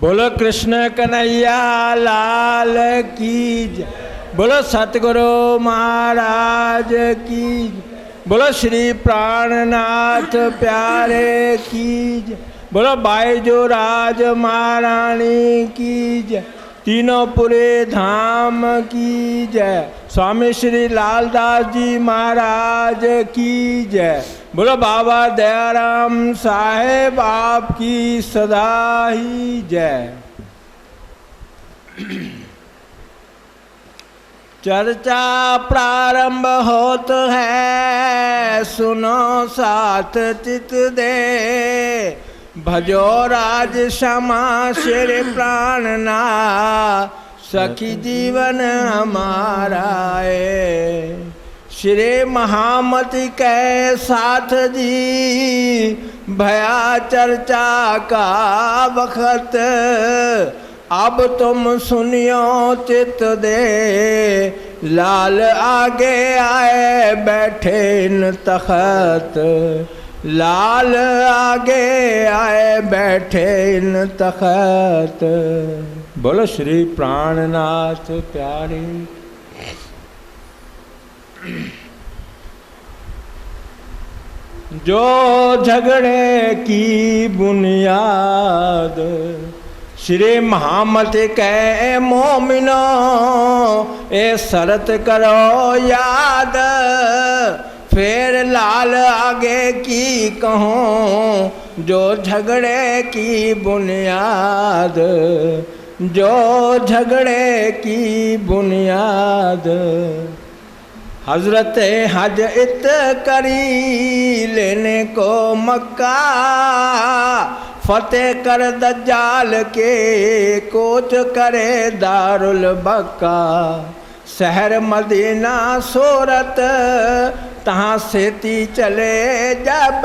बोलो कृष्ण कन्हैया लाल की जय। बोलो सतगुरु महाराज की जय। बोलो श्री प्राणनाथ प्यारे की जय। बोलो बाईजो राज महारानी की जय। तीनों पूरे धाम की जय। स्वामी श्री लालदास जी महाराज की जय। बोलो बाबा दयाराम साहेब आपकी सदा ही जय। चर्चा प्रारंभ होत है, सुनो साथ चित दे। भजो राज क्षमा श्री प्राणना, सखी जीवन हमारा है। श्री महामति के साथ जी, भया चर्चा का वक्त। अब तुम सुनियो चित दे, लाल आगे आए बैठे इन तख्त। लाल आगे आए बैठे इन तख्त। बोलो श्री प्राणनाथ प्यारे। जो झगड़े की बुनियाद, श्री महामति के मोमिनो ए शरत करो याद। फिर लाल आगे की कहूँ, जो झगड़े की बुनियाद। जो झगड़े की बुनियाद। हजरत हज इत करी लेने को मक्का। फतेह कर दज्जाल के कोच करे दारुल बक्का। शहर मदीना सूरत तहाँ सेती चले जब।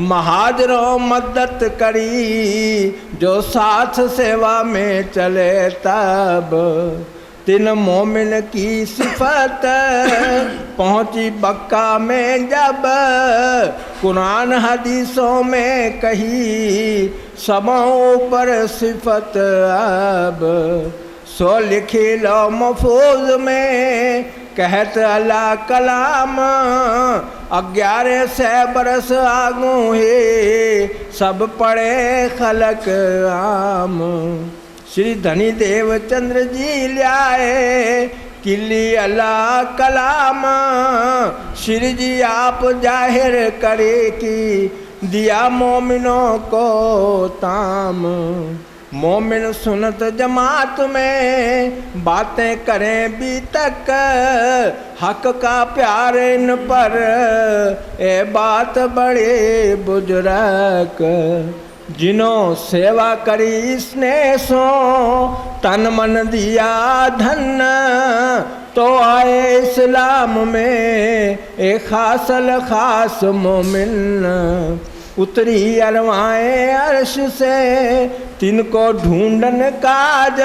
महाजरों मदद करी जो साथ सेवा में चले तब। तीन मोमिन की सिफत पहुंची बक्का में जब। कुरान हदीसों में कही सबों ऊपर सिफत अब। सो लिखी लो महफूज में कहत अल्लाह कलाम। 1100 बरस आगू ही सब पढ़े खलक आम। श्री धनी देव चंद्र जी ल्याए किली अल्लाह कलाम। श्री जी आप जाहिर करे कि दिया मोमिनों को ताम। मोमिन सुनत जमात में बातें करें भी तक। हक का प्यार इन पर ए बात बड़े बुजुर्ग। जिन्हों सेवा करी इसने सो तन मन दिया धन। तो आए इस्लाम में एक खासल खास मोमिन। उतरी अरवाएं अर्श से तिनको ढूंढन काज।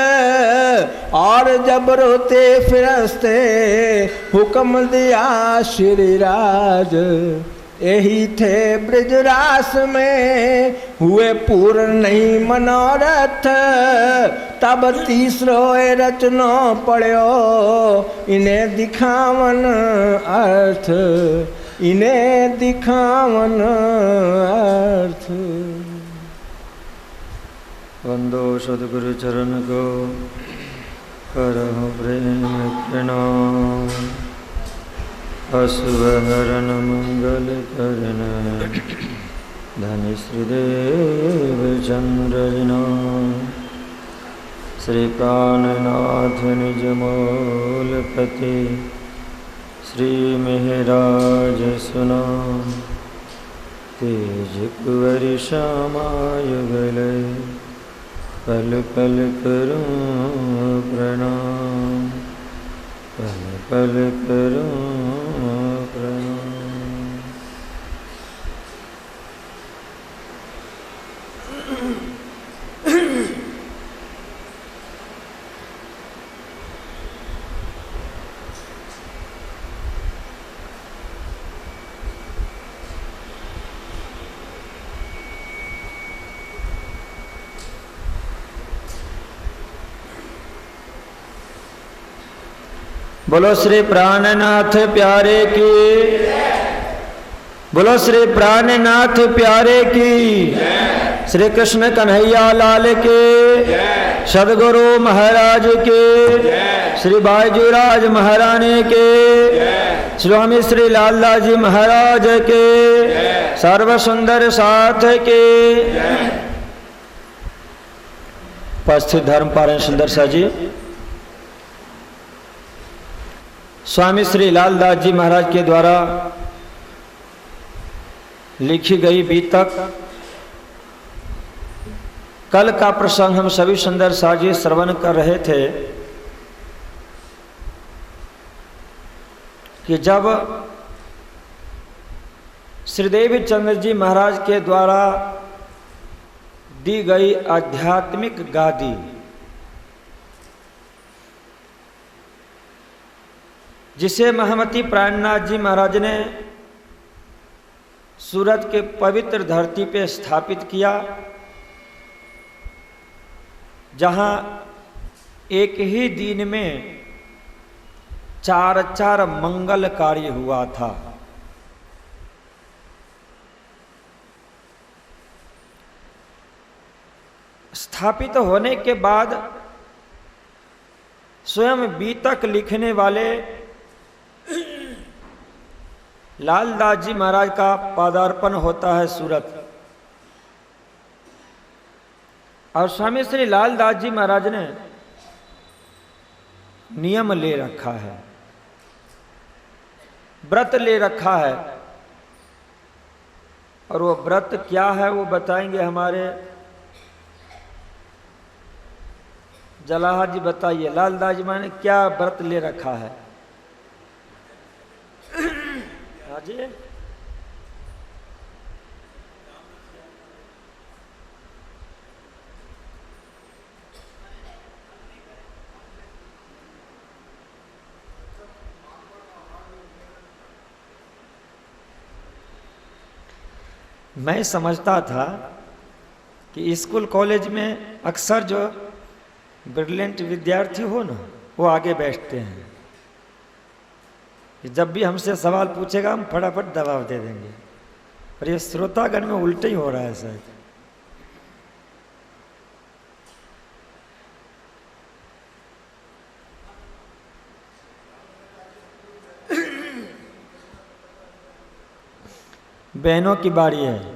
और जब रोते फिरस्ते हुक्म दिया श्री राज। यही थे ब्रजरास में हुए पूर्ण नहीं मनोरथ। तब तीसरो रचनो पढ़ो इन्हें दिखावन अर्थ। इन्हें दिखावन अर्थ। वंदो सद्गुरु चरण को करहु प्रेम प्रणाम। अशुभ हरण मंगल करण धनि श्रीदेव चंद्र श्री प्राणनाथ निज मूलपति। श्री मेहराज सुना तेज कुंवर श्यामायुगल। पल पल करूं प्रणाम। पल पल करूं प्रणाम। बोलो श्री प्राणनाथ प्यारे की, बोलो श्री प्राणनाथ प्यारे की, श्री कृष्ण कन्हैया लाल के, सदगुरु महाराज के, श्री बाईजूराज महारानी के, स्वामी श्री लालदास जी महाराज के, सर्व सुंदर साथ के। उपस्थित धर्मपाल सुंदर सा जी, स्वामी श्री लालदास जी महाराज के द्वारा लिखी गई बीतक कल का प्रसंग हम सभी सुंदर साजी श्रवण कर रहे थे कि जब श्रीदेवी चंद्र जी महाराज के द्वारा दी गई आध्यात्मिक गादी जिसे महामती प्राणनाथ जी महाराज ने सूरत के पवित्र धरती पे स्थापित किया, जहां एक ही दिन में 4 मंगल कार्य हुआ था। स्थापित होने के बाद स्वयं बीतक लिखने वाले लालदास जी महाराज का पदार्पण होता है सूरत, और स्वामी श्री लालदास जी महाराज ने नियम ले रखा है, व्रत ले रखा है, और वो व्रत क्या है वो बताएंगे हमारे जलाहा जी। बताइए लालदास जी महाराज ने क्या व्रत ले रखा है? हाँ जी, मैं समझता था कि स्कूल कॉलेज में अक्सर जो ब्रिलियंट विद्यार्थी हो ना, वो आगे बैठते हैं, कि जब भी हमसे सवाल पूछेगा हम फटाफट जवाब दे देंगे, पर ये श्रोतागण में उल्टे ही हो रहा है शायद। बहनों की बारी है।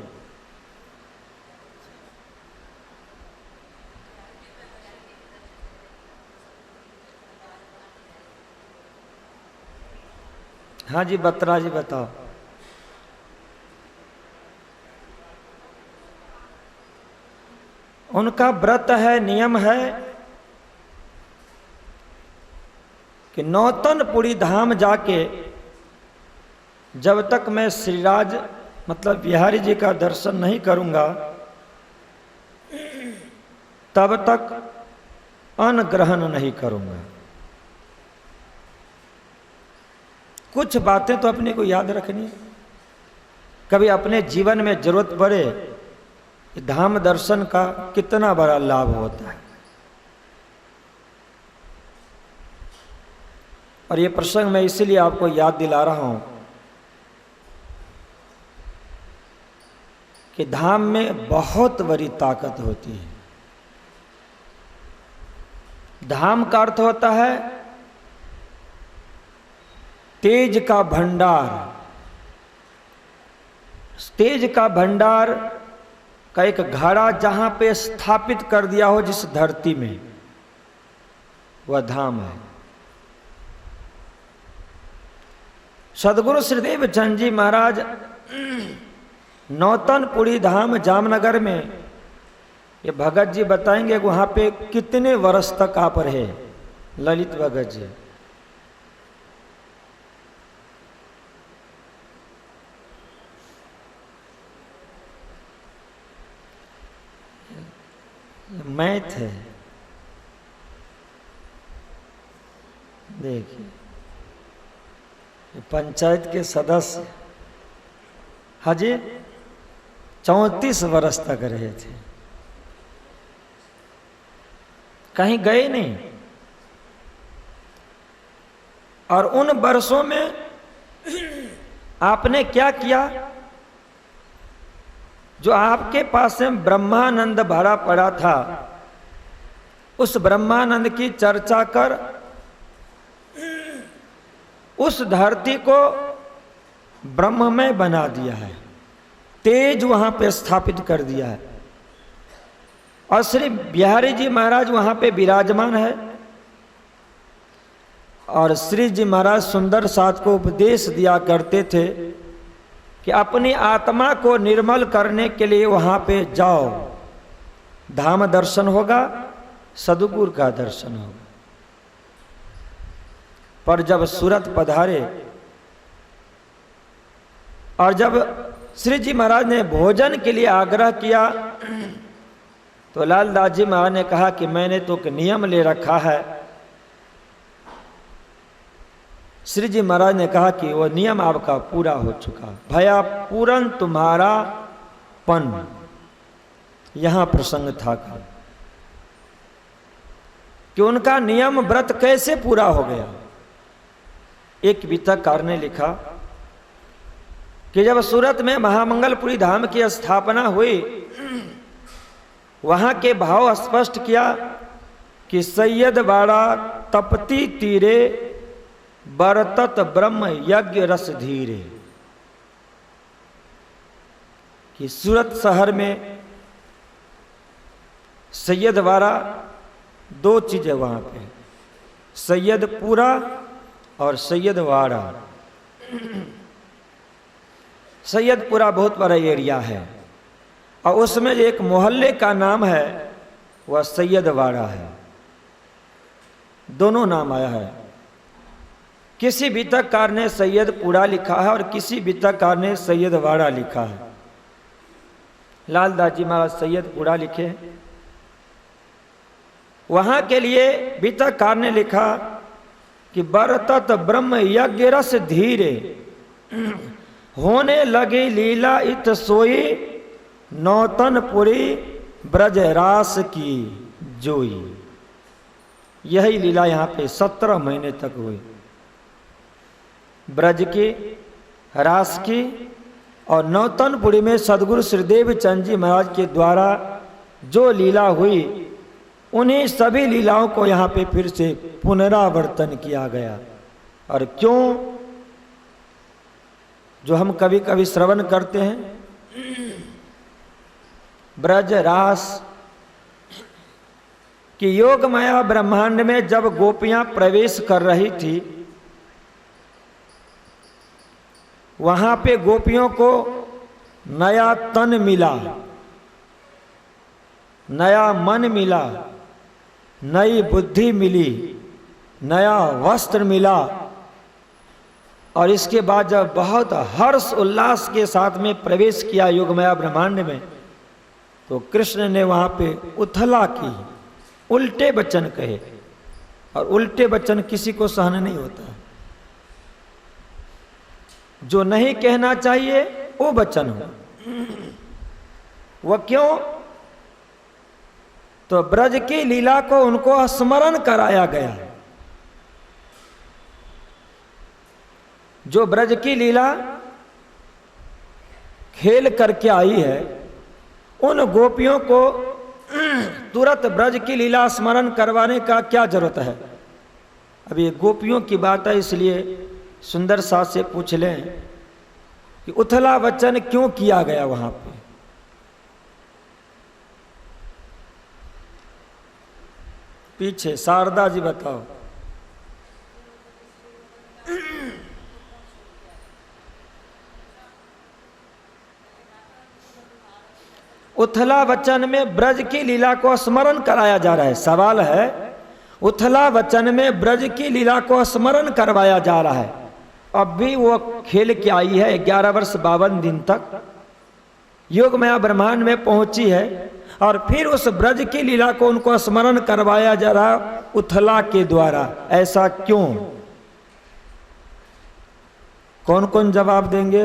हाँ जी, बत्रा जी बताओ। उनका व्रत है, नियम है कि नौतनपुरी धाम जाके जब तक मैं श्रीराज मतलब बिहारी जी का दर्शन नहीं करूंगा तब तक अन्न ग्रहण नहीं करूंगा। कुछ बातें तो अपने को याद रखनी है, कभी अपने जीवन में जरूरत पड़े, धाम दर्शन का कितना बड़ा लाभ होता है। और ये प्रसंग मैं इसीलिए आपको याद दिला रहा हूं कि धाम में बहुत बड़ी ताकत होती है। धाम का अर्थ होता है तेज का भंडार। तेज का भंडार का एक घड़ा जहां पे स्थापित कर दिया हो जिस धरती में, वह धाम है। सदगुरु श्रीदेव चंद जी महाराज नौतनपुरी धाम जामनगर में, ये भगत जी बताएंगे वहां पे कितने वर्ष तक आप रहे, ललित भगत जी। मैथ है, देखिए पंचायत के सदस्य हाजी 34 वर्ष तक रहे थे, कहीं गए नहीं। और उन वर्षों में आपने क्या किया? जो आपके पास में ब्रह्मानंद भरा पड़ा था, उस ब्रह्मानंद की चर्चा कर उस धरती को ब्रह्ममय बना दिया है, तेज वहां पे स्थापित कर दिया है। और श्री बिहारी जी महाराज वहां पे विराजमान है और श्री जी महाराज सुंदर साथ को उपदेश दिया करते थे कि अपनी आत्मा को निर्मल करने के लिए वहां पे जाओ, धाम दर्शन होगा, सद्गुरु का दर्शन होगा। पर जब सूरत पधारे और जब श्री जी महाराज ने भोजन के लिए आग्रह किया तो लालदास जी महाराज ने कहा कि मैंने तो एक नियम ले रखा है। श्री जी महाराज ने कहा कि वो नियम आपका पूरा हो चुका, भया पूरन तुम्हारा पन। यहां प्रसंग था कि उनका नियम व्रत कैसे पूरा हो गया। एक वितरकार ने लिखा कि जब सूरत में महामंगलपुरी धाम की स्थापना हुई, वहां के भाव स्पष्ट किया कि सैयदवाड़ा तपती तीरे बरतत ब्रह्म यज्ञ रस धीरे। कि सूरत शहर में सैयदवाड़ा दो चीजें वहां पे, सैयदपुरा और सैयदवाड़ा। सैयदपुरा बहुत बड़ा एरिया है और उसमें एक मोहल्ले का नाम है वह सैयदवाड़ा है। दोनों नाम आया है। किसी वितरकार ने सैयदपुरा लिखा है और किसी वितरकार ने सैयदवाड़ा लिखा है। लालदास जी महाराज सैयदपुरा लिखे। वहां के लिए वितरकार ने लिखा कि बरतत ब्रह्म यज्ञ रस धीरे, होने लगी लीला इत सोई, नौतनपुरी ब्रजरास की जोई। यही लीला यहाँ पे 17 महीने तक हुई, ब्रज की, रास की और नौतनपुरी में सदगुरु श्रीदेव चंद जी महाराज के द्वारा जो लीला हुई, उन्हीं सभी लीलाओं को यहाँ पे फिर से पुनरावर्तन किया गया। और क्यों? जो हम कभी कभी श्रवण करते हैं, ब्रज रास कि योगमाया ब्रह्मांड में जब गोपियां प्रवेश कर रही थी, वहां पे गोपियों को नया तन मिला, नया मन मिला, नई बुद्धि मिली, नया वस्त्र मिला। और इसके बाद जब बहुत हर्ष उल्लास के साथ में प्रवेश किया योगमाया ब्रह्मांड में, तो कृष्ण ने वहां पे उथला की, उल्टे वचन कहे। और उल्टे वचन किसी को सहन नहीं होता। जो नहीं कहना चाहिए वो वचन हो। वह क्यों? तो ब्रज की लीला को उनको स्मरण कराया गया। जो ब्रज की लीला खेल करके आई है, उन गोपियों को तुरंत ब्रज की लीला स्मरण करवाने का क्या जरूरत है? अब ये गोपियों की बात है, इसलिए सुंदर साथ से पूछ लें कि उथला वचन क्यों किया गया वहां पे? पीछे शारदा जी बताओ। उथला वचन में ब्रज की लीला को स्मरण कराया जा रहा है। सवाल है, उथला वचन में ब्रज की लीला को स्मरण करवाया जा रहा है। अब भी वो खेल के आई है 11 वर्ष 52 दिन तक, योगमाया ब्रह्मांड में पहुंची है, और फिर उस ब्रज की लीला को उनको स्मरण करवाया जा रहा उथला के द्वारा। ऐसा क्यों? कौन कौन जवाब देंगे?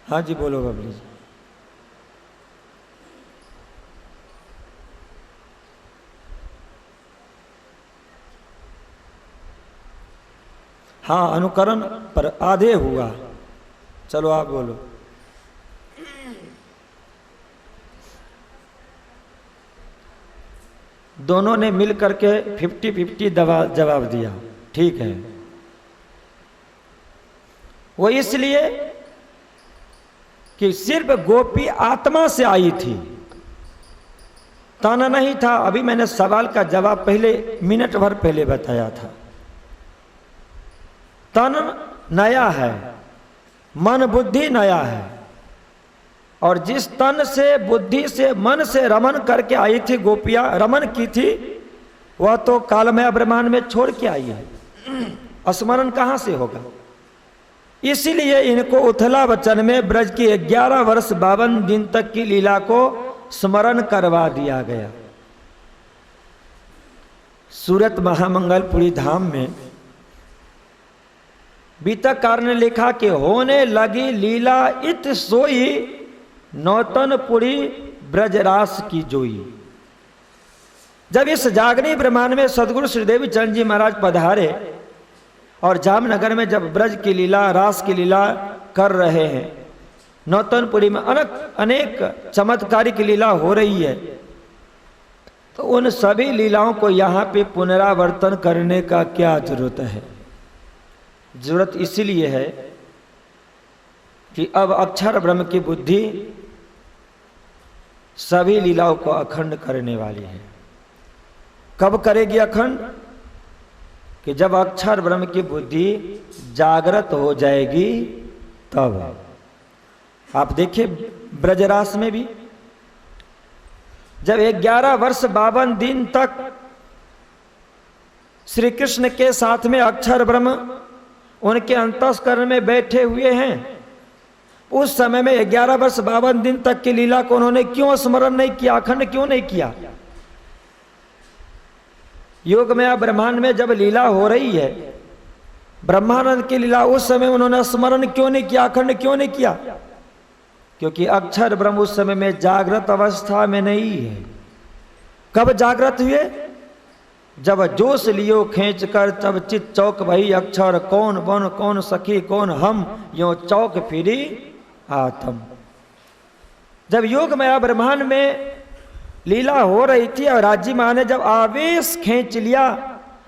हाँ जी बोलो बबली जी। हाँ, अनुकरण पर आधे हुआ। चलो आप बोलो। दोनों ने मिल करके 50-50 जवाब दिया। ठीक है, वो इसलिए कि सिर्फ गोपी आत्मा से आई थी, तन नहीं था। अभी मैंने सवाल का जवाब पहले मिनट भर पहले बताया था। तन नया है, मन बुद्धि नया है, और जिस तन से बुद्धि से मन से रमन करके आई थी गोपियां, रमन की थी, वह तो कालमय ब्रह्मांड में छोड़ के आई है। स्मरण कहां से होगा? इसीलिए इनको उथला वचन में ब्रज की 11 वर्ष 52 दिन तक की लीला को स्मरण करवा दिया गया। सूरत महामंगलपुरी धाम में बीतकार ने लिखा कि होने लगी लीला इत सोई, नौतनपुरी ब्रजरास की जोई। जब इस जागनी ब्रह्मांड में सदगुरु श्रीदेवी चंद जी महाराज पधारे और जामनगर में जब ब्रज की लीला, रास की लीला कर रहे हैं, नौतनपुरी में अनेक चमत्कारिक लीला हो रही है, तो उन सभी लीलाओं को यहाँ पे पुनरावर्तन करने का क्या जरूरत है? जरूरत इसीलिए है कि अब अक्षर ब्रह्म की बुद्धि सभी लीलाओं को अखंड करने वाली है। कब करेगी अखंड? कि जब अक्षर ब्रह्म की बुद्धि जागृत हो जाएगी तब। आप देखिए ब्रजरास में भी जब 11 वर्ष 52 दिन तक श्री कृष्ण के साथ में अक्षर ब्रह्म उनके अंतःकरण में बैठे हुए हैं, उस समय में 11 वर्ष 52 दिन तक की लीला को उन्होंने क्यों स्मरण नहीं किया, अखंड क्यों नहीं किया? योगमय ब्रह्मांड में जब लीला हो रही है, ब्रह्मानंद की लीला, उस समय उन्होंने स्मरण क्यों नहीं किया, अखंड क्यों नहीं किया? क्योंकि अक्षर ब्रह्म उस समय में जागृत अवस्था में नहीं है। कब जागृत हुए? जब जोश लियो खींच कर तब चित चौक भई अक्षर, कौन बन कौन सखी कौन हम, यो चौक फिरी आत्म। जब योगमय ब्रह्मांड में लीला हो रही थी और राज्य मां ने जब आवेश खींच लिया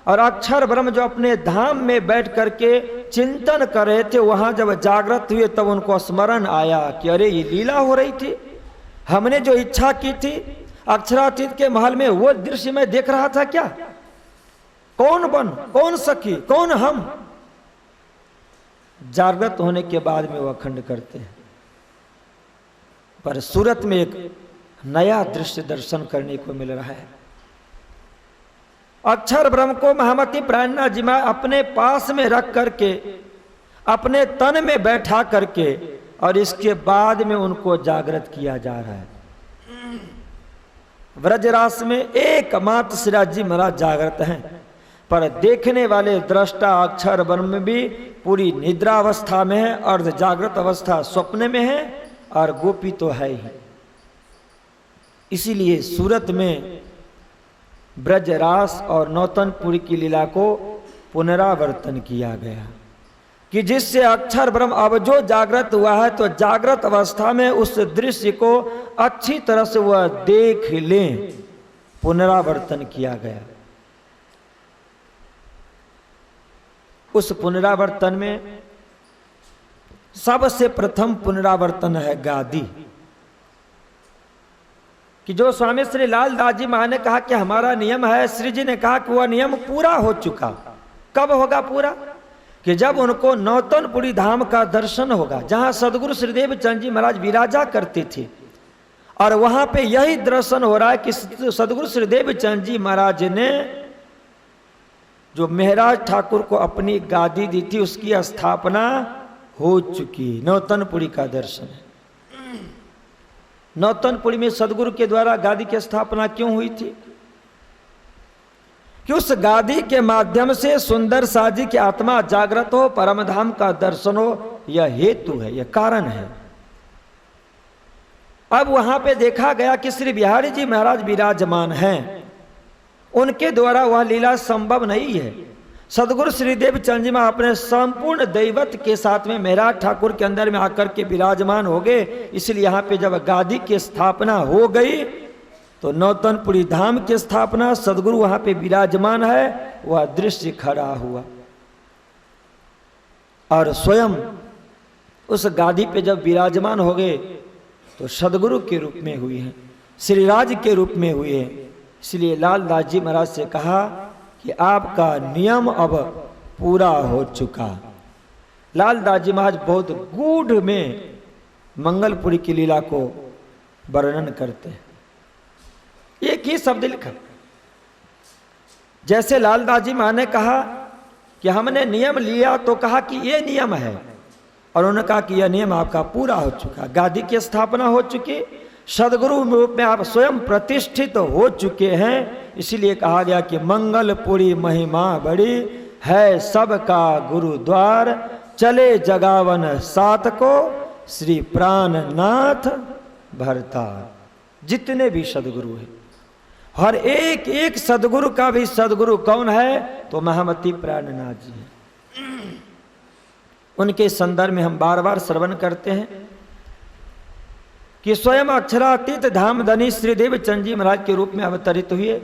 और अक्षर ब्रह्म जो अपने धाम में बैठ करके चिंतन कर रहे थे, वहां जब जागृत हुए तब उनको स्मरण आया कि अरे ये लीला हो रही थी, हमने जो इच्छा की थी अक्षरातीत के महल में, वो दृश्य में देख रहा था क्या? कौन बन कौन सखी कौन हम। जागृत होने के बाद में वो अखंड करते हैं। पर सूरत में एक नया दृश्य दर्शन करने को मिल रहा है। अक्षर ब्रह्म को महामती प्राणनाथ जी मां अपने पास में रख करके, अपने तन में बैठा करके, और इसके बाद में उनको जागृत किया जा रहा है। व्रजरास में एकमात्र श्रीराज जी महाराज जागृत हैं, पर देखने वाले दृष्टा अक्षर ब्रह्म भी पूरी निद्रावस्था में है, अर्ध जागृत अवस्था स्वप्न में है, और गोपी तो है ही। इसीलिए सूरत में ब्रजरास और नौतनपुरी की लीला को पुनरावर्तन किया गया कि जिससे अक्षर ब्रह्म अब जो जागृत हुआ है, तो जागृत अवस्था में उस दृश्य को अच्छी तरह से वह देख लें। पुनरावर्तन किया गया। उस पुनरावर्तन में सबसे प्रथम पुनरावर्तन है गादी, कि जो स्वामी श्री लाल दास जी महाराज ने कहा कि हमारा नियम है, श्री जी ने कहा कि वह नियम पूरा हो चुका। कब होगा पूरा? कि जब उनको नौतनपुरी धाम का दर्शन होगा, जहां सदगुरु श्रीदेव चंद जी महाराज विराजा करते थे, और वहां पे यही दर्शन हो रहा है कि सदगुरु श्रीदेव चंद जी महाराज ने जो मेहराज ठाकुर को अपनी गादी दी थी, उसकी स्थापना हो चुकी। नौतनपुरी का दर्शन है। नौतनपुरी में सदगुरु के द्वारा गादी की स्थापना क्यों हुई थी? कि उस गादी के माध्यम से सुंदर साजी की आत्मा जागृत हो, परम धाम का दर्शन हो, यह हेतु है, यह कारण है। अब वहां पे देखा गया कि श्री बिहारी जी महाराज विराजमान हैं, उनके द्वारा वह लीला संभव नहीं है। सदगुरु श्री देवचंद जी महाराज अपने संपूर्ण दैवत के साथ में मेहराज ठाकुर के अंदर में आकर के विराजमान हो गए। इसलिए यहाँ पे जब गादी की स्थापना हो गई तो नौतनपुरी धाम की स्थापना, सदगुरु वहां पे विराजमान है, वह दृश्य खड़ा हुआ और स्वयं उस गादी पे जब विराजमान हो गए तो सदगुरु के रूप में हुए हैं, श्रीराज के रूप में हुए हैं। इसलिए लाल दास जी महाराज से कहा कि आपका नियम अब पूरा हो चुका। लाल दास जी महाराज बहुत गूढ़ में मंगलपुरी की लीला को वर्णन करते हैं। एक ही शब्द लिखा, जैसे लाल दास जी महाराज ने कहा कि हमने नियम लिया तो कहा कि ये नियम है, और उन्होंने कहा कि यह नियम आपका पूरा हो चुका, गादी की स्थापना हो चुकी, सदगुरु रूप में आप स्वयं प्रतिष्ठित हो चुके हैं। इसीलिए कहा गया कि मंगलपुरी महिमा बड़ी है, सबका गुरुद्वार, चले जगावन सात को, श्री प्राणनाथ भरतार। जितने भी सदगुरु हैं, हर एक एक सदगुरु का भी सदगुरु कौन है तो महामती प्राणनाथ जी हैं। उनके संदर्भ में हम बार बार श्रवण करते हैं कि स्वयं अक्षरातीत धामधनी श्री देवचंद जी महाराज के रूप में अवतरित हुए,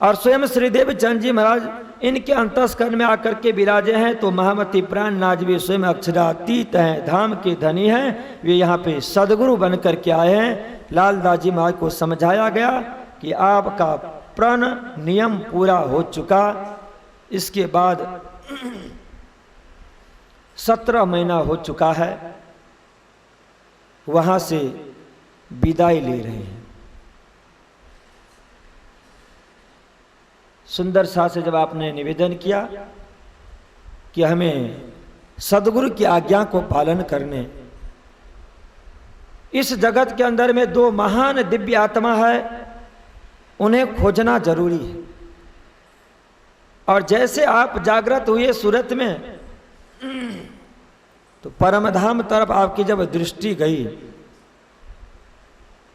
और स्वयं श्री देवचंद जी महाराज इनके अंतस्करण में आकर के विराजे हैं। तो महामती प्राणनाथ भी स्वयं अक्षरातीत हैं, धाम के धनी हैं, वे यहाँ पे सदगुरु बन करके आए हैं। लाल दास जी महाराज को समझाया गया कि आपका प्रण नियम पूरा हो चुका। इसके बाद 17 महीना हो चुका है, वहां से विदाई ले रहे हैं। सुंदर सा से जब आपने निवेदन किया कि हमें सदगुरु की आज्ञा को पालन करने, इस जगत के अंदर में 2 महान दिव्य आत्मा है, उन्हें खोजना जरूरी है। और जैसे आप जागृत हुए सूरत में तो परमधाम तरफ आपकी जब दृष्टि गई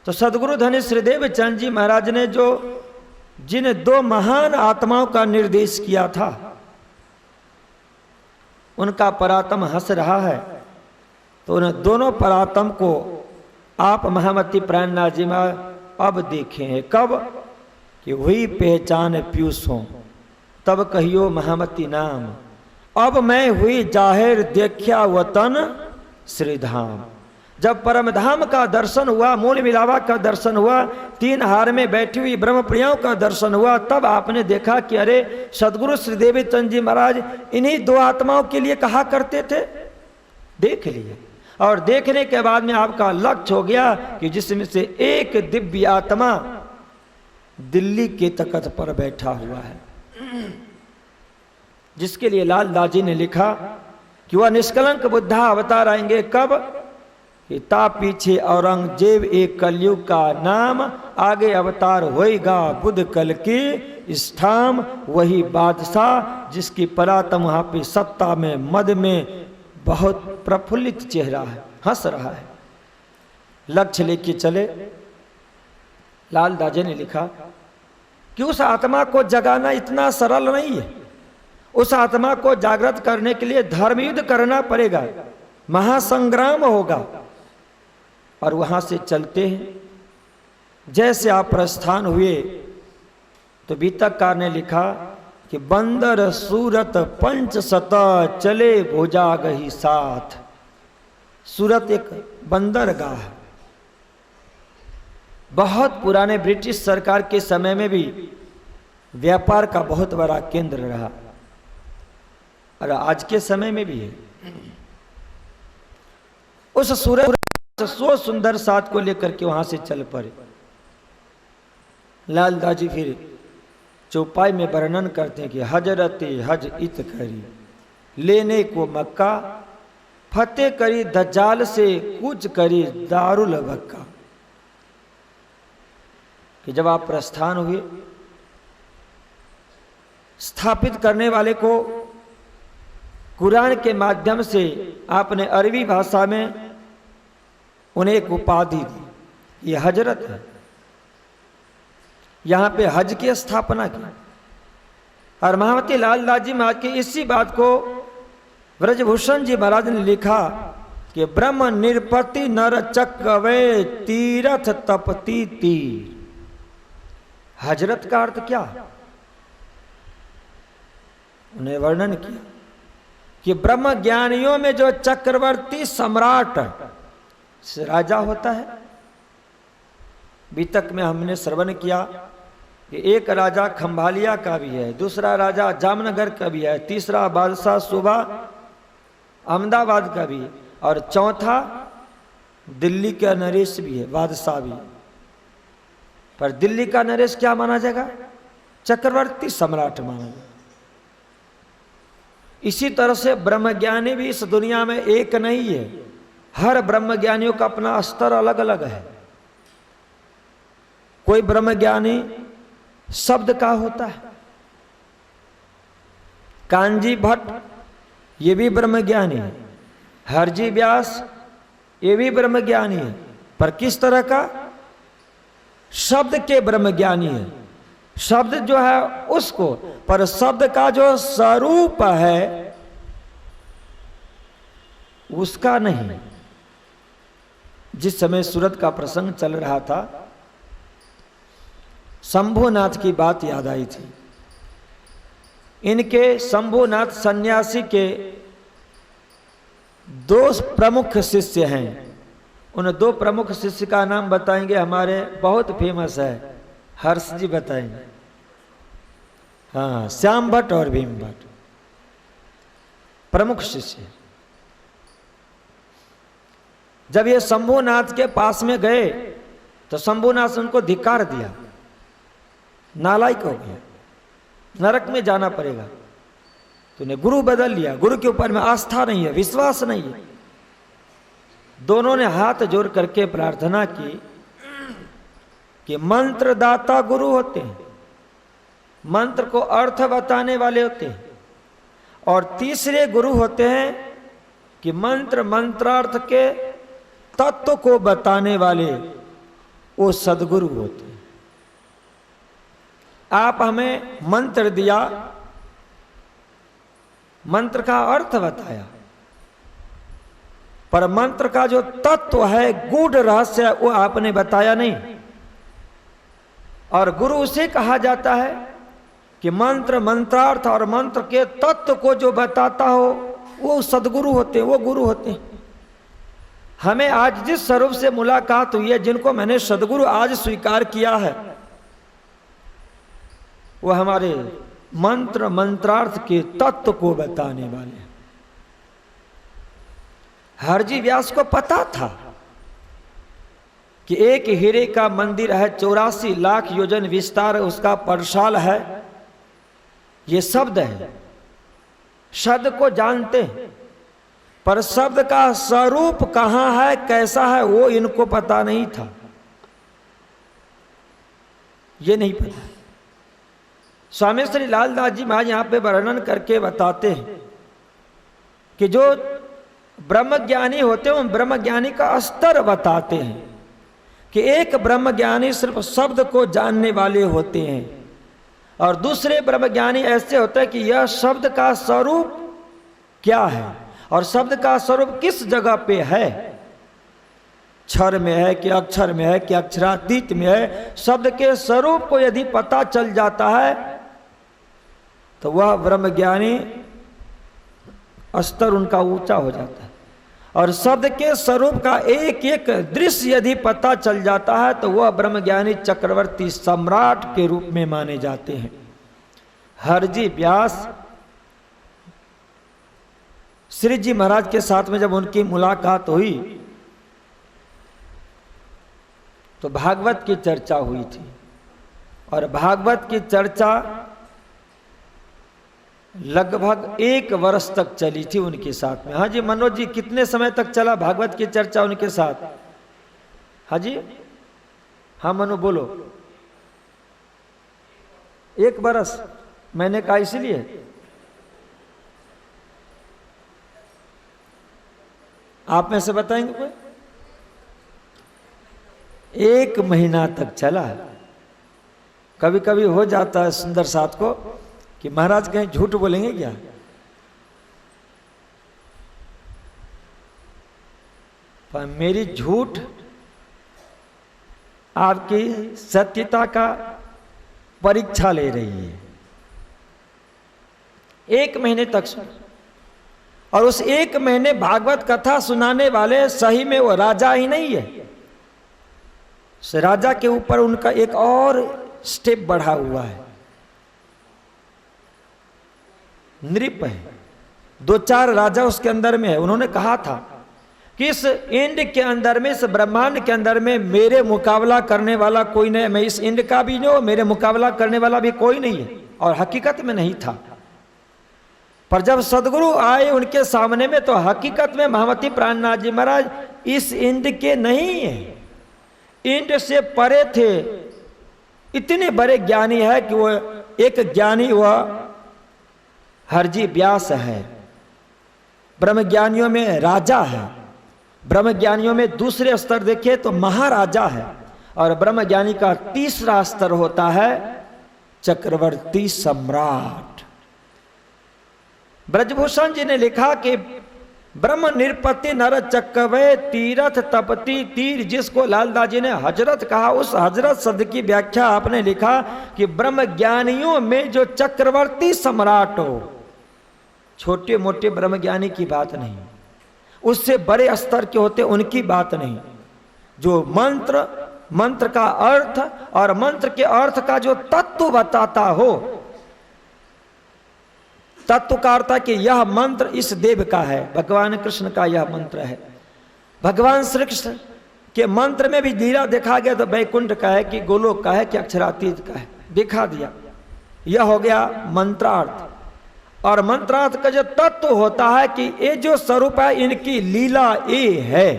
तो सदगुरु धनी श्री देवचंद जी महाराज ने जो जिन 2 महान आत्माओं का निर्देश किया था, उनका परात्म हंस रहा है। तो उन दोनों परात्म को आप महामती प्राणनाथ जी महाराज अब देखे हैं। कब कि हुई पहचान पीयूष हो तब कहियो महामती नाम, अब मैं हुई जाहिर देखा वतन श्रीधाम। जब परमधाम का दर्शन हुआ, मूल मिलावा का दर्शन हुआ, 3 हार में बैठी हुई ब्रह्मप्रियाओं का दर्शन हुआ, तब आपने देखा कि अरे सदगुरु श्री देवचंद जी महाराज इन्हीं 2 आत्माओं के लिए कहा करते थे। देख लिए, और देखने के बाद में आपका लक्ष्य हो गया कि जिसमें से एक दिव्य आत्मा दिल्ली के तख्त पर बैठा हुआ है, जिसके लिए लाल दास जी ने लिखा कि वह निष्कलंक बुद्धा अवतार आएंगे। कब कि ता पीछे औरंगजेब एक कलयुग का नाम, आगे अवतार होएगा बुद्ध कल की स्थाम। वही बादशाह जिसकी परातम वहां पे सत्ता में मद में बहुत प्रफुल्लित चेहरा है, हंस रहा है। लक्ष्य लेके चले। लाल दास जी ने लिखा कि उस आत्मा को जगाना इतना सरल नहीं है। उस आत्मा को जागृत करने के लिए धर्मयुद्ध करना पड़ेगा, महासंग्राम होगा। और वहां से चलते हैं। जैसे आप प्रस्थान हुए तो बीतककार ने लिखा कि बंदर सूरत 500 चले भुजा गही साथ। सूरत एक बंदरगाह, बहुत पुराने ब्रिटिश सरकार के समय में भी व्यापार का बहुत बड़ा केंद्र रहा, और आज के समय में भी है। उस सूरत 100 सुंदर साथ को लेकर के वहां से चल पड़े। लाल दास जी फिर चौपाई में वर्णन करते हैं कि हजरत हज इत करी लेने को मक्का, फतेह करी दज्जाल से कूच करी दारुल बक्का। कि जब आप प्रस्थान हुए, स्थापित करने वाले को कुरान के माध्यम से आपने अरबी भाषा में उन्हें एक उपाधि दी, ये हजरत है। यहां पे हज की स्थापना की। और महामती लालदास जी महाराज की इसी बात को ब्रजभूषण जी महाराज ने लिखा कि ब्रह्म निरपति नर चक्रवे तीरथ तपती तीर। हजरत का अर्थ क्या? उन्हें वर्णन किया कि ब्रह्म ज्ञानियों में जो चक्रवर्ती सम्राट राजा होता है, अभी तक में हमने श्रवण किया कि एक राजा खंभालिया का भी है, दूसरा राजा जामनगर का भी है, तीसरा बादशाह सूबा अहमदाबाद का भी है, और चौथा दिल्ली का नरेश भी है, बादशाह भी। पर दिल्ली का नरेश क्या माना जाएगा? चक्रवर्ती सम्राट माना जाएगा। इसी तरह से ब्रह्मज्ञानी भी इस दुनिया में एक नहीं है, हर ब्रह्मज्ञानियों का अपना स्तर अलग अलग है। कोई ब्रह्मज्ञानी शब्द का होता है, कांजी भट्ट ये भी ब्रह्मज्ञानी है, हरजी व्यास ये भी ब्रह्मज्ञानी है, पर किस तरह का? शब्द के ब्रह्मज्ञानी है। शब्द जो है उसको, पर शब्द का जो स्वरूप है उसका नहीं। जिस समय सूरत का प्रसंग चल रहा था, शंभुनाथ की बात याद आई थी। इनके शंभुनाथ सन्यासी के दो प्रमुख शिष्य हैं। उन दो प्रमुख शिष्य का नाम बताएंगे, हमारे बहुत फेमस है, हर्ष जी बताएंगे। हाँ, श्याम भट्ट और भीम भट्ट प्रमुख शिष्य। जब ये शंभुनाथ के पास में गए तो शंभुनाथ ने उनको धिक्कार दिया, नालायक हो गया, नरक में जाना पड़ेगा। तूने गुरु बदल लिया, गुरु के ऊपर में आस्था नहीं है, विश्वास नहीं है। दोनों ने हाथ जोड़ करके प्रार्थना की कि मंत्रदाता गुरु होते हैं, मंत्र को अर्थ बताने वाले होते हैं, और तीसरे गुरु होते हैं कि मंत्र मंत्रार्थ के तत्व को बताने वाले, वो सदगुरु होते हैं। आप हमें मंत्र दिया, मंत्र का अर्थ बताया, पर मंत्र का जो तत्व है, गूढ़ रहस्य है, वो आपने बताया नहीं। और गुरु उसे कहा जाता है कि मंत्र मंत्रार्थ और मंत्र के तत्व को जो बताता हो वो सदगुरु होते हैं, वो गुरु होते हैं। हमें आज जिस स्वरूप से मुलाकात हुई है, जिनको मैंने सदगुरु आज स्वीकार किया है, वो हमारे मंत्र मंत्रार्थ के तत्व को बताने वाले हैं। हरजी व्यास को पता था कि एक हीरे का मंदिर है, 84 लाख योजन विस्तार उसका परसाल है। ये शब्द है, शब्द को जानते हैं, पर शब्द का स्वरूप कहां है, कैसा है, वो इनको पता नहीं था। ये नहीं पता। स्वामी श्री लालदास जी महाराज यहां पे वर्णन करके बताते हैं कि जो ब्रह्मज्ञानी होते हैं, ब्रह्मज्ञानी का स्तर बताते हैं कि एक ब्रह्मज्ञानी सिर्फ शब्द को जानने वाले होते हैं, और दूसरे ब्रह्मज्ञानी ऐसे होते हैं कि यह शब्द का स्वरूप क्या है और शब्द का स्वरूप किस जगह पे है, क्षर में है कि अक्षर में है कि अक्षरातीत में है। शब्द के स्वरूप को यदि पता चल जाता है तो वह ब्रह्मज्ञानी स्तर उनका ऊंचा हो जाता है। और शब्द के स्वरूप का एक एक दृश्य यदि पता चल जाता है तो वह ब्रह्मज्ञानी चक्रवर्ती सम्राट के रूप में माने जाते हैं। हरजी व्यास श्री जी महाराज के साथ में जब उनकी मुलाकात हुई तो भागवत की चर्चा हुई थी, और भागवत की चर्चा लगभग 1 वर्ष तक चली थी उनके साथ में। हाँ जी मनोज जी, कितने समय तक चला भागवत की चर्चा उनके साथ? हाँ जी, हाँ मनु बोलो। 1 वर्ष मैंने कहा इसलिए आप में से बताएंगे कोई? 1 महीना तक चला। कभी कभी हो जाता है सुंदर साथ को कि कि महाराज कहीं झूठ बोलेंगे क्या? पर मेरी झूठ आपकी सत्यता का परीक्षा ले रही है। 1 महीने तक सुन, और उस 1 महीने भागवत कथा सुनाने वाले सही में वो राजा ही नहीं है, उस राजा के ऊपर उनका एक और स्टेप बढ़ा हुआ है, नृप है। 2-4 राजा उसके अंदर में है। उन्होंने कहा था कि इस इंड के अंदर में, इस ब्रह्मांड के अंदर में मेरे मुकाबला करने वाला कोई नहीं, मैं इस इंड का भी नहीं हूं, मेरे मुकाबला करने वाला भी कोई नहीं है। और हकीकत में नहीं था। पर जब सदगुरु आए उनके सामने में, तो हकीकत में महामती प्राणनाथ जी महाराज इस इंड के नहीं है, इंड से परे थे। इतने बड़े ज्ञानी है कि वो एक ज्ञानी वह हरजी व्यास है, ब्रह्म ज्ञानियों में राजा है। ब्रह्म ज्ञानियों में दूसरे स्तर देखे तो महाराजा है, और ब्रह्म ज्ञानी का तीसरा स्तर होता है चक्रवर्ती सम्राट। ब्रजभूषण जी ने लिखा कि ब्रह्म निरपति नर चक्रवे तीरथ तपति तीर, जिसको लालदास जी ने हजरत कहा, उस हजरत शब्द की व्याख्या आपने लिखा कि ब्रह्म ज्ञानियों में जो चक्रवर्ती सम्राट हो, छोटे मोटे ब्रह्म ज्ञानी की बात नहीं, उससे बड़े स्तर के होते उनकी बात नहीं, जो मंत्र का अर्थ और मंत्र के अर्थ का जो तत्व बताता हो, तत्व का अर्थ है कि यह मंत्र इस देव का है, भगवान कृष्ण का यह मंत्र है। भगवान श्री कृष्ण के मंत्र में भी लीला देखा गया तो वैकुंठ का है कि गोलोक का है कि अक्षरातीत का है, दिखा दिया। यह हो गया मंत्रार्थ। और मंत्रार्थ का जो तत्व होता है कि ये जो स्वरूप है इनकी लीला ये है,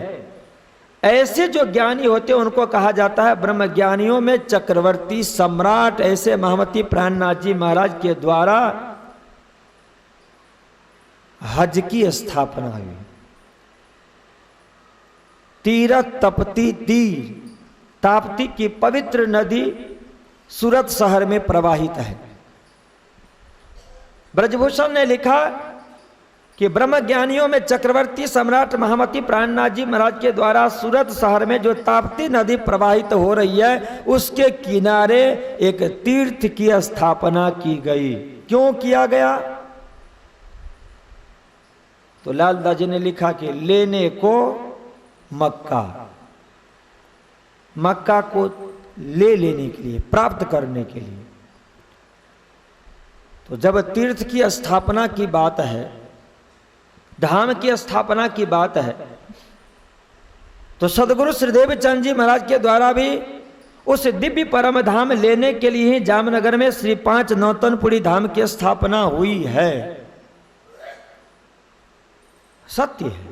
ऐसे जो ज्ञानी होते हैं उनको कहा जाता है ब्रह्म ज्ञानियों में चक्रवर्ती सम्राट। ऐसे महामती प्राणनाथ जी महाराज के द्वारा हज की स्थापना हुई। तीरथ तपती तीर, ताप्ती की पवित्र नदी सूरत शहर में प्रवाहित है। ब्रजभूषण ने लिखा कि ब्रह्म ज्ञानियों में चक्रवर्ती सम्राट महामती प्राणनाथ जी महाराज के द्वारा सूरत शहर में जो ताप्ती नदी प्रवाहित हो रही है, उसके किनारे एक तीर्थ की स्थापना की गई। क्यों किया गया? तो लालदास जी ने लिखा कि लेने को मक्का, मक्का को ले लेने के लिए, प्राप्त करने के लिए। तो जब तीर्थ की स्थापना की बात है, धाम की स्थापना की बात है, तो सदगुरु श्रीदेव चंद जी महाराज के द्वारा भी उस दिव्य परम धाम लेने के लिए ही जामनगर में श्री 5 नौतनपुरी धाम की स्थापना हुई है। सत्य है।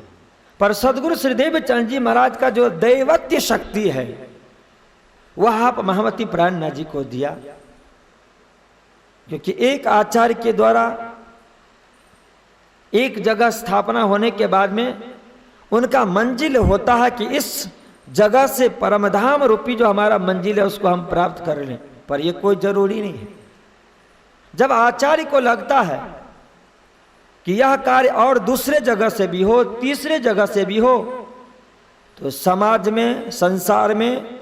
पर सदगुरु श्रीदेव चंद जी महाराज का जो दैवत्य शक्ति है वह आप महामती प्राणनाथ जी को दिया, क्योंकि एक आचार्य के द्वारा एक जगह स्थापना होने के बाद में उनका मंजिल होता है कि इस जगह से परमधाम रूपी जो हमारा मंजिल है उसको हम प्राप्त कर लें। पर यह कोई जरूरी नहीं है। जब आचार्य को लगता है कि यह कार्य और दूसरे जगह से भी हो, तीसरे जगह से भी हो, तो समाज में, संसार में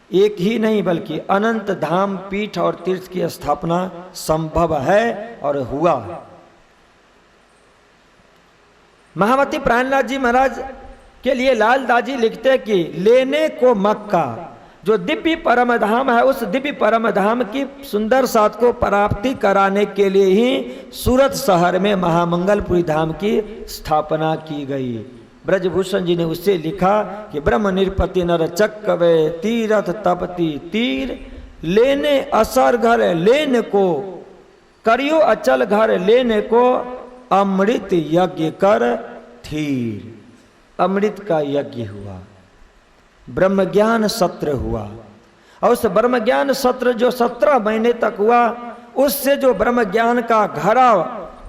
एक ही नहीं बल्कि अनंत धाम, पीठ और तीर्थ की स्थापना संभव है और हुआ। महामती प्राणनाथ जी महाराज के लिए लालदास जी लिखते हैं कि लेने को मक्का, जो दिव्य परम धाम है, उस दिव्य परम धाम की सुंदर साथ को प्राप्ति कराने के लिए ही सूरत शहर में महामंगलपुरी धाम की स्थापना की गई। ब्रजभूषण जी ने उससे लिखा कि ब्रह्म निरपति नर चक्रवे तीरथ तपती तीर, लेने असर घर लेने को करियो अचल घर लेने को अमृत यज्ञ कर थीर। अमृत का यज्ञ हुआ, ब्रह्म ज्ञान सत्र हुआ, और उस ब्रह्म ज्ञान सत्र जो 17 महीने तक हुआ, उससे जो ब्रह्म ज्ञान का घड़ा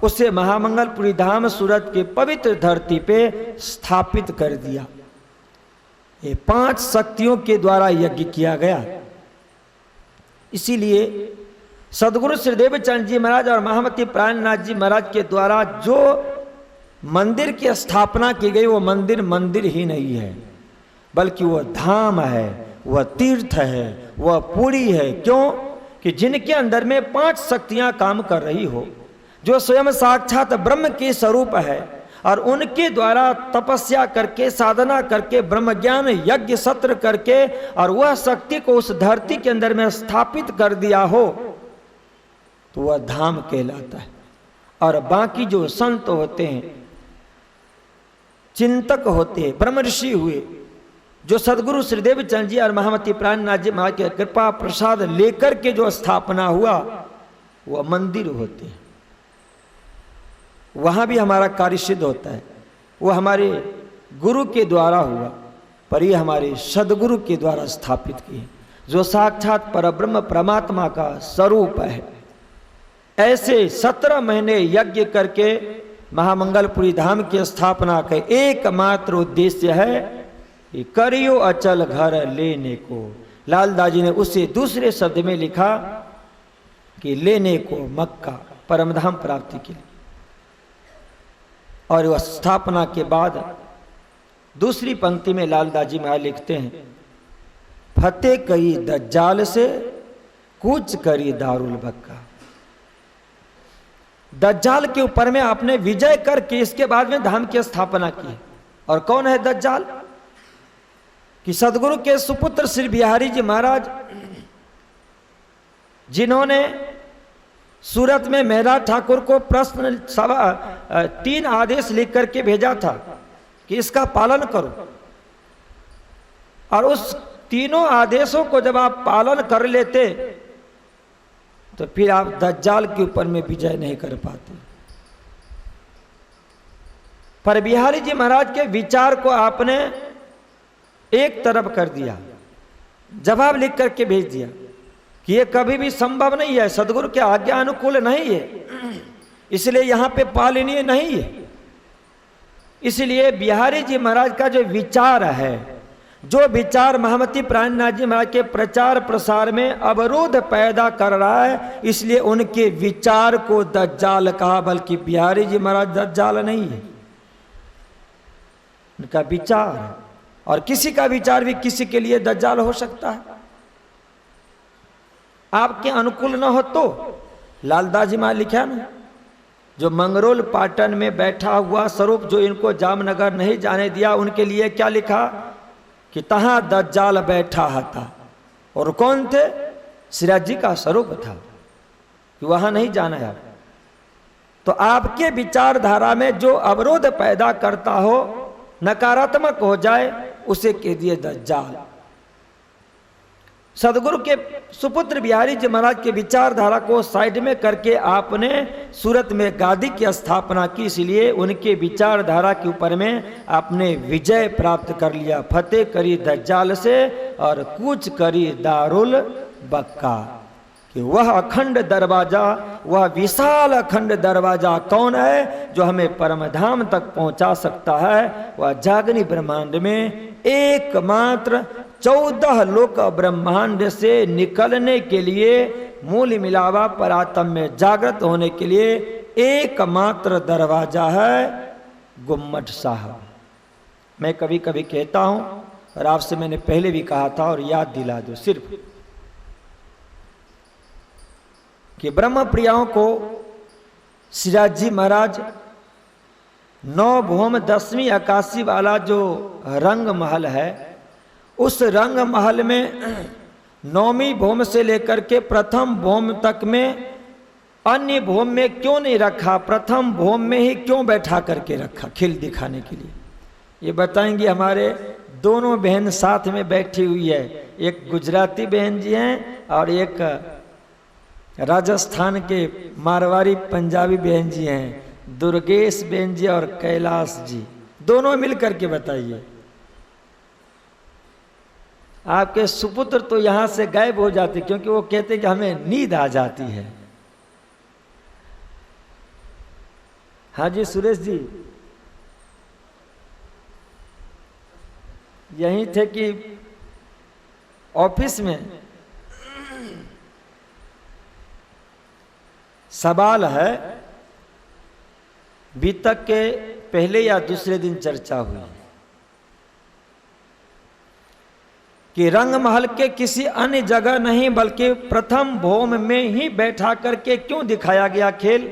उसे महामंगलपुरी धाम सूरत की पवित्र धरती पे स्थापित कर दिया। ये 5 शक्तियों के द्वारा यज्ञ किया गया। इसीलिए सदगुरु श्रीदेव चंद जी महाराज और महामती प्राणनाथ जी महाराज के द्वारा जो मंदिर की स्थापना की गई वो मंदिर मंदिर ही नहीं है, बल्कि वह धाम है, वह तीर्थ है, वह पुरी है। क्यों? कि जिनके अंदर में 5 शक्तियां काम कर रही हो, जो स्वयं साक्षात ब्रह्म के स्वरूप है, और उनके द्वारा तपस्या करके साधना करके ब्रह्म ज्ञान यज्ञ सत्र करके और वह शक्ति को उस धरती के अंदर में स्थापित कर दिया हो तो वह धाम कहलाता है। और बाकी जो संत होते हैं, चिंतक होते हैं, ब्रह्म ऋषि हुए, जो सदगुरु श्रीदेव चंद जी और महामती प्राणनाथ जी महाराज की कृपा प्रसाद लेकर के जो स्थापना हुआ वह मंदिर होते हैं। वहां भी हमारा कार्य सिद्ध होता है, वो हमारे गुरु के द्वारा हुआ, पर ये हमारे सदगुरु के द्वारा स्थापित किए, जो साक्षात परब्रह्म परमात्मा का स्वरूप है। ऐसे 17 महीने यज्ञ करके महामंगलपुरी धाम की स्थापना का एकमात्र उद्देश्य है कि करियो अचल घर लेने को। लालदास जी ने उसे दूसरे शब्द में लिखा कि लेने को मक्का, परमधाम प्राप्ति के लिए। और वह स्थापना के बाद दूसरी पंक्ति में लालदास जी महाराज लिखते हैं, फतेह करी दज्जाल से कूच करी दारुल बक्का। दज्जाल के ऊपर में आपने विजय करके इसके बाद में धाम की स्थापना की। और कौन है दज्जाल? कि सदगुरु के सुपुत्र श्री बिहारी जी महाराज, जिन्होंने सूरत में मेहरा ठाकुर को प्रश्न 3 आदेश लिख करके भेजा था कि इसका पालन करो, और उस तीनों आदेशों को जब आप पालन कर लेते तो फिर आप दज्जाल के ऊपर में विजय नहीं कर पाते। पर बिहारी जी महाराज के विचार को आपने एक तरफ कर दिया, जवाब लिख करके भेज दिया कि ये कभी भी संभव नहीं है, सदगुरु के आज्ञा अनुकूल नहीं है, इसलिए यहां पे पालनीय नहीं है। इसलिए बिहारी जी महाराज का जो विचार है, जो विचार महामती प्राणनाथ जी महाराज के प्रचार प्रसार में अवरोध पैदा कर रहा है, इसलिए उनके विचार को दज्जाल कहा, बल्कि बिहारी जी महाराज दज्जाल नहीं है, उनका विचार है। और किसी का विचार भी किसी के लिए दज्जाल हो सकता है, आपके अनुकूल न हो तो। लालदास जी महाराज लिखा ना, जो मंगरोल पाटन में बैठा हुआ स्वरूप जो इनको जामनगर नहीं जाने दिया, उनके लिए क्या लिखा कि तहां दज्जाल बैठा था। और कौन थे? सिराज जी का स्वरूप था कि वहां नहीं जाना है। तो आपके विचारधारा में जो अवरोध पैदा करता हो, नकारात्मक हो जाए, उसे कह दिए दज्जाल। सदगुरु के सुपुत्र बिहारी जी महाराज के विचारधारा को साइड में करके आपने सूरत में गादी की स्थापना की, इसलिए उनके विचारधारा के ऊपर में आपने विजय प्राप्त कर लिया। फतेह करी दज्जाल से और कूच करी दारुल बक्का, कि वह अखंड दरवाजा, वह विशाल अखंड दरवाजा कौन है जो हमें परमधाम तक पहुंचा सकता है? वह जागनी ब्रह्मांड में एकमात्र 14 लोक ब्रह्मांड से निकलने के लिए, मूल मिलावा परातम में जागृत होने के लिए एकमात्र दरवाजा है गुम्मट साहब। मैं कभी कभी कहता हूं, और आपसे मैंने पहले भी कहा था और याद दिला दो सिर्फ, कि ब्रह्म प्रियाओं को सिराज जी महाराज 9 भौम 10वीं आकाशी वाला जो रंग महल है, उस रंग महल में 9वीं भौम से लेकर के प्रथम भौम तक में अन्य भौम में क्यों नहीं रखा, प्रथम भौम में ही क्यों बैठा करके रखा? खिल दिखाने के लिए। ये बताएंगे हमारे दोनों बहन साथ में बैठी हुई है, एक गुजराती बहन जी हैं और एक राजस्थान के मारवाड़ी पंजाबी बहन जी हैं, दुर्गेश बहन जी और कैलाश जी, दोनों मिल करके बताइए। आपके सुपुत्र तो यहां से गायब हो जाते, क्योंकि वो कहते कि हमें नींद आ जाती है। हाँ जी सुरेश जी, यहीं थे कि ऑफिस में? सवाल है, बीतक के पहले या दूसरे दिन चर्चा हुई कि रंग महल के किसी अन्य जगह नहीं बल्कि प्रथम भौम में ही बैठा करके क्यों दिखाया गया खेल?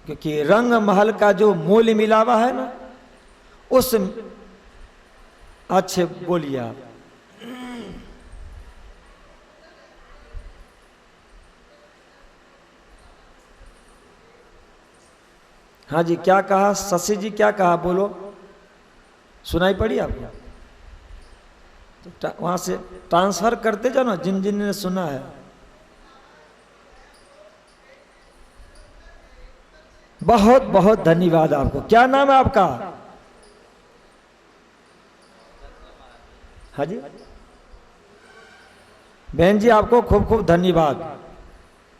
क्योंकि रंग महल का जो मूल मिलावा है ना, उस अच्छे बोलिए आप। हाँ जी, क्या कहा शशि जी, क्या कहा बोलो, सुनाई पड़ी आपको? तो वहां से ट्रांसफर करते जाओ ना जिन जिन ने सुना है। बहुत बहुत धन्यवाद आपको। क्या नाम है आपका? हाँ जी बहन जी, आपको खूब खूब धन्यवाद।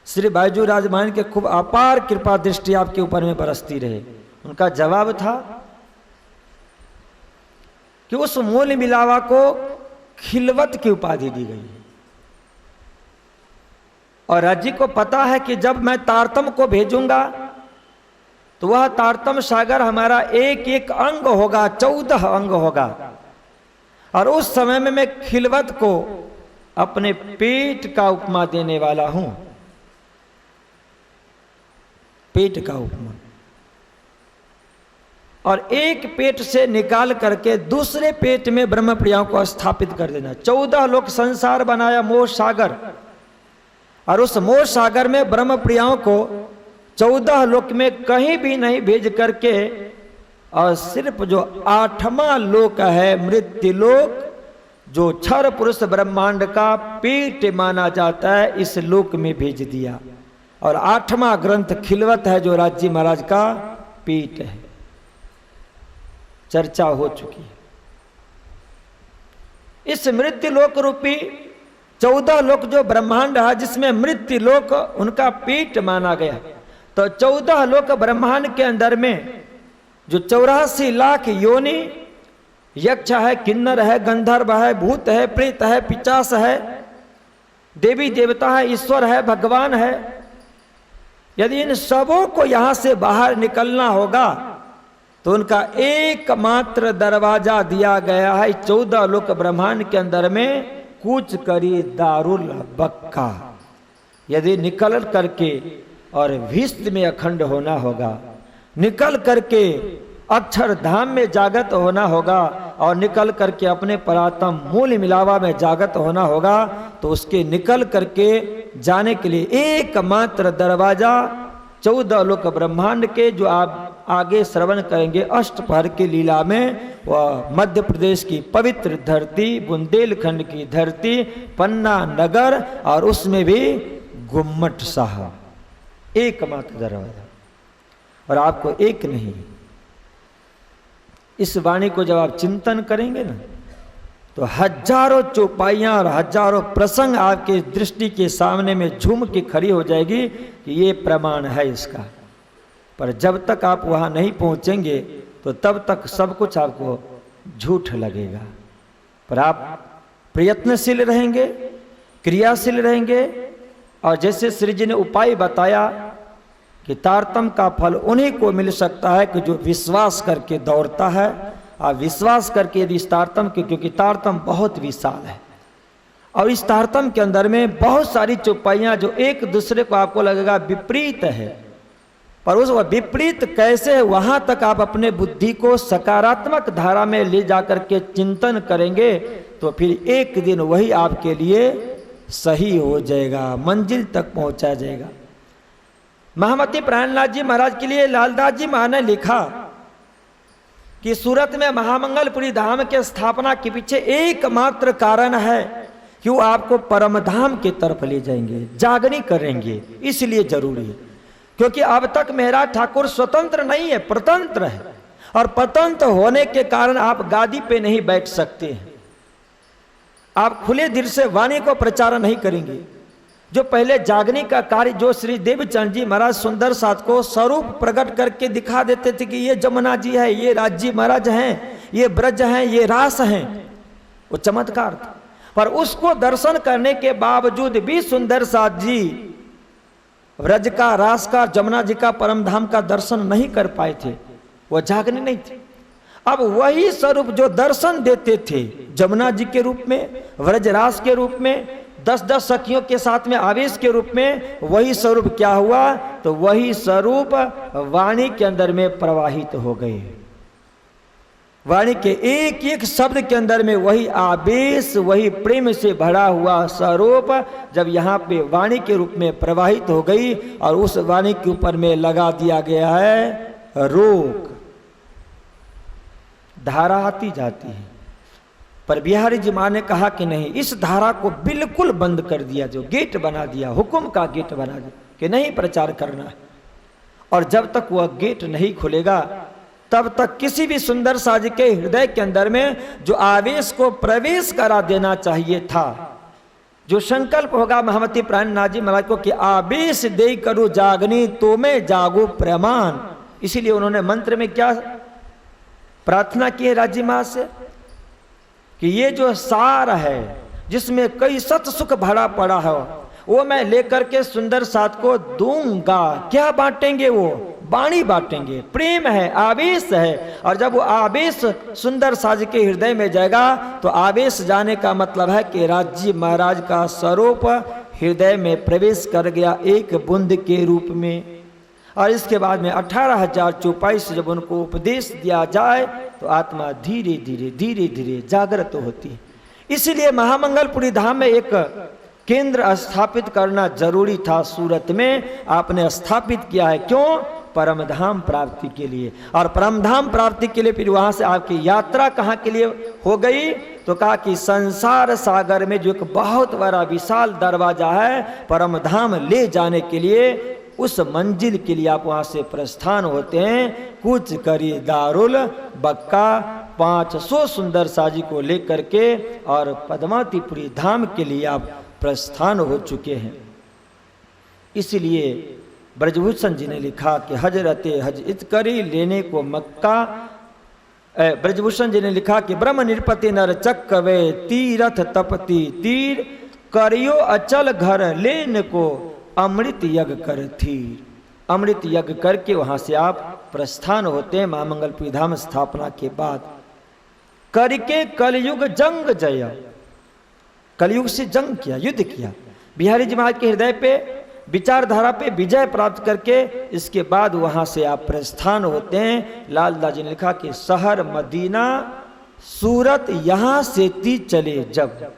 श्री बायजू राजमान के खूब अपार कृपा दृष्टि आपके ऊपर में बरसती रहे। उनका जवाब था कि उस मूल मिलावा को खिलवत की उपाधि दी गई है, और राज्य को पता है कि जब मैं तारतम को भेजूंगा तो वह तारतम सागर हमारा एक एक अंग होगा, 14 अंग होगा, और उस समय में मैं खिलवत को अपने पेट का उपमा देने वाला हूं। पेट का उपमा, और एक पेट से निकाल करके दूसरे पेट में ब्रह्म प्रियाओं को स्थापित कर देना। 14 लोक संसार बनाया मोह सागर, और उस मोह सागर में ब्रह्म प्रियाओं को 14 लोक में कहीं भी नहीं भेज करके, और सिर्फ जो 8वां लोक है मृत्यु लोक, जो क्षर पुरुष ब्रह्मांड का पेट माना जाता है, इस लोक में भेज दिया। और 8वां ग्रंथ खिलवत है जो राज्य महाराज का पेट है। चर्चा हो चुकी है। इस मृत्यु लोक रूपी 14 लोक जो ब्रह्मांड है, जिसमें मृत्यु लोक उनका पेट माना गया, तो 14 लोक ब्रह्मांड के अंदर में जो 84 लाख योनि, यक्ष है, किन्नर है, गंधर्व है, भूत है, प्रेत है, पिचास है, देवी देवता है, ईश्वर है, भगवान है, यदि इन सबों को यहां से बाहर निकलना होगा तो उनका एकमात्र दरवाजा दिया गया है 14 लोक ब्रह्मांड के अंदर में, कूच करी दारुल बक्का। यदि निकल करके और विश्व में अखंड होना होगा, निकल करके अक्षर धाम में जागत होना होगा, और निकल करके अपने परात्म मूल मिलावा में जागत होना होगा, तो उसके निकल करके जाने के लिए एकमात्र दरवाजा 14 लोक ब्रह्मांड के, जो आप आगे श्रवण करेंगे अष्टपहर की लीला में, वह मध्य प्रदेश की पवित्र धरती, बुंदेलखंड की धरती, पन्ना नगर, और उसमें भी गुम्मट साहब, एकमात्र दरवाजा। और आपको एक नहीं, इस वाणी को जब आप चिंतन करेंगे ना, तो हजारों चौपाइयां और हजारों प्रसंग आपके दृष्टि के सामने में झूम के खड़ी हो जाएगी कि ये प्रमाण है इसका। पर जब तक आप वहां नहीं पहुंचेंगे तो तब तक सब कुछ आपको झूठ लगेगा। पर आप प्रयत्नशील रहेंगे, क्रियाशील रहेंगे, और जैसे श्री जी ने उपाय बताया कि तारतम का फल उन्हीं को मिल सकता है कि जो विश्वास करके दौड़ता है। और विश्वास करके यदि इस तारतम के, क्योंकि तारतम बहुत विशाल है, और इस तारतम के अंदर में बहुत सारी चौपाइयां जो एक दूसरे को आपको लगेगा विपरीत है, पर उस विपरीत कैसे है, वहां तक आप अपने बुद्धि को सकारात्मक धारा में ले जाकर के चिंतन करेंगे, तो फिर एक दिन वही आपके लिए सही हो जाएगा, मंजिल तक पहुंचा जाएगा। महामती प्राणनाथ जी महाराज के लिए लालदास जी महाराज ने लिखा कि सूरत में महामंगलपुरी धाम के स्थापना के पीछे एकमात्र कारण है कि वो आपको परम धाम की तरफ ले जाएंगे, जागनी करेंगे, इसलिए जरूरी है। क्योंकि अब तक महाराज ठाकुर स्वतंत्र नहीं है, परतंत्र है, और परतंत्र होने के कारण आप गादी पे नहीं बैठ सकते हैं, आप खुले दिल से वाणी को प्रचार नहीं करेंगे। जो पहले जागने का कार्य जो श्री देवचंद जी महाराज सुंदर साथ को स्वरूप प्रकट करके दिखा देते थे कि ये जमुना जी है, ये राज जी महाराज हैं, ये ब्रज हैं, ये रास हैं, वो चमत्कार था। पर उसको दर्शन करने के बावजूद भी सुंदर साथ जी व्रज का, रास का, जमुना जी का, परम धाम का दर्शन नहीं कर पाए थे, वो जागने नहीं थे। अब वही स्वरूप जो दर्शन देते थे जमुना जी के रूप में, व्रजरास के रूप में, 10-10 सखियों के साथ में आवेश के रूप में, वही स्वरूप क्या हुआ, तो वही स्वरूप वाणी के अंदर में प्रवाहित हो गए। वाणी के एक एक शब्द के अंदर में वही आवेश, वही प्रेम से भरा हुआ स्वरूप जब यहाँ पे वाणी के रूप में प्रवाहित हो गई और उस वाणी के ऊपर में लगा दिया गया है रोक। धारा आती जाती है, पर बिहारी जी माँ ने कहा कि नहीं, इस धारा को बिल्कुल बंद कर दिया, जो गेट बना दिया, हुक्म का गेट बना दिया कि नहीं प्रचार करना है। और जब तक वह गेट नहीं खुलेगा तब तक किसी भी सुंदर साज के हृदय के अंदर में जो आवेश को प्रवेश करा देना चाहिए था, जो संकल्प होगा महमती प्राणनाथ जी महाराज को कि आवेश दे करूं जागनी तो मैं जागू प्रमाण, इसीलिए उन्होंने मंत्र में क्या प्रार्थना की है राज्य मां से कि ये जो सार है जिसमें कई सत सुख भरा पड़ा है वो मैं लेकर के सुंदर साथ को दूंगा। क्या बांटेंगे? वो वाणी बांटेंगे, प्रेम है, आवेश है। और जब वो आवेश सुंदर साज के हृदय में जाएगा तो आवेश जाने का मतलब है कि राज्य महाराज का स्वरूप हृदय में प्रवेश कर गया एक बूंद के रूप में। और इसके बाद में 18,000 चौपाई से जब उनको उपदेश दिया जाए तो आत्मा धीरे धीरे धीरे धीरे जागृत होती है। इसीलिए महामंगलपुरी धाम में एक केंद्र स्थापित करना जरूरी था। सूरत में आपने स्थापित किया है, क्यों? परमधाम प्राप्ति के लिए। और परमधाम प्राप्ति के लिए फिर वहां से आपकी यात्रा कहाँ के लिए हो गई? तो कहा कि संसार सागर में जो एक बहुत बड़ा विशाल दरवाजा है परमधाम ले जाने के लिए, उस मंजिल के लिए आप वहां से प्रस्थान होते हैं। कुछ करी दारुल बक्का 500 सुंदर साजी को लेकर के और पद्मावतीपुरी धाम के लिए आप प्रस्थान हो चुके हैं। इसलिए ब्रजभूषण जी ने लिखा कि हजरते हज इत करी लेने को मक्का। ब्रजभूषण जी ने लिखा कि ब्रह्म निरपति नर चक्कवे तीरथ तपति तीर करियो अचल घर लेन को अमृत यज्ञ कर थीर। अमृत यज्ञ करके वहां से आप प्रस्थान होते हैं महामंगलपुरी धाम स्थापना के बाद। करके कलयुग जंग जय, कलयुग से जंग किया, युद्ध किया। बिहारी जी महाराज के हृदय पे विचारधारा पे विजय प्राप्त करके इसके बाद वहां से आप प्रस्थान होते हैं। लालदास जी ने लिखा कि शहर मदीना सूरत यहां से ती चले जब,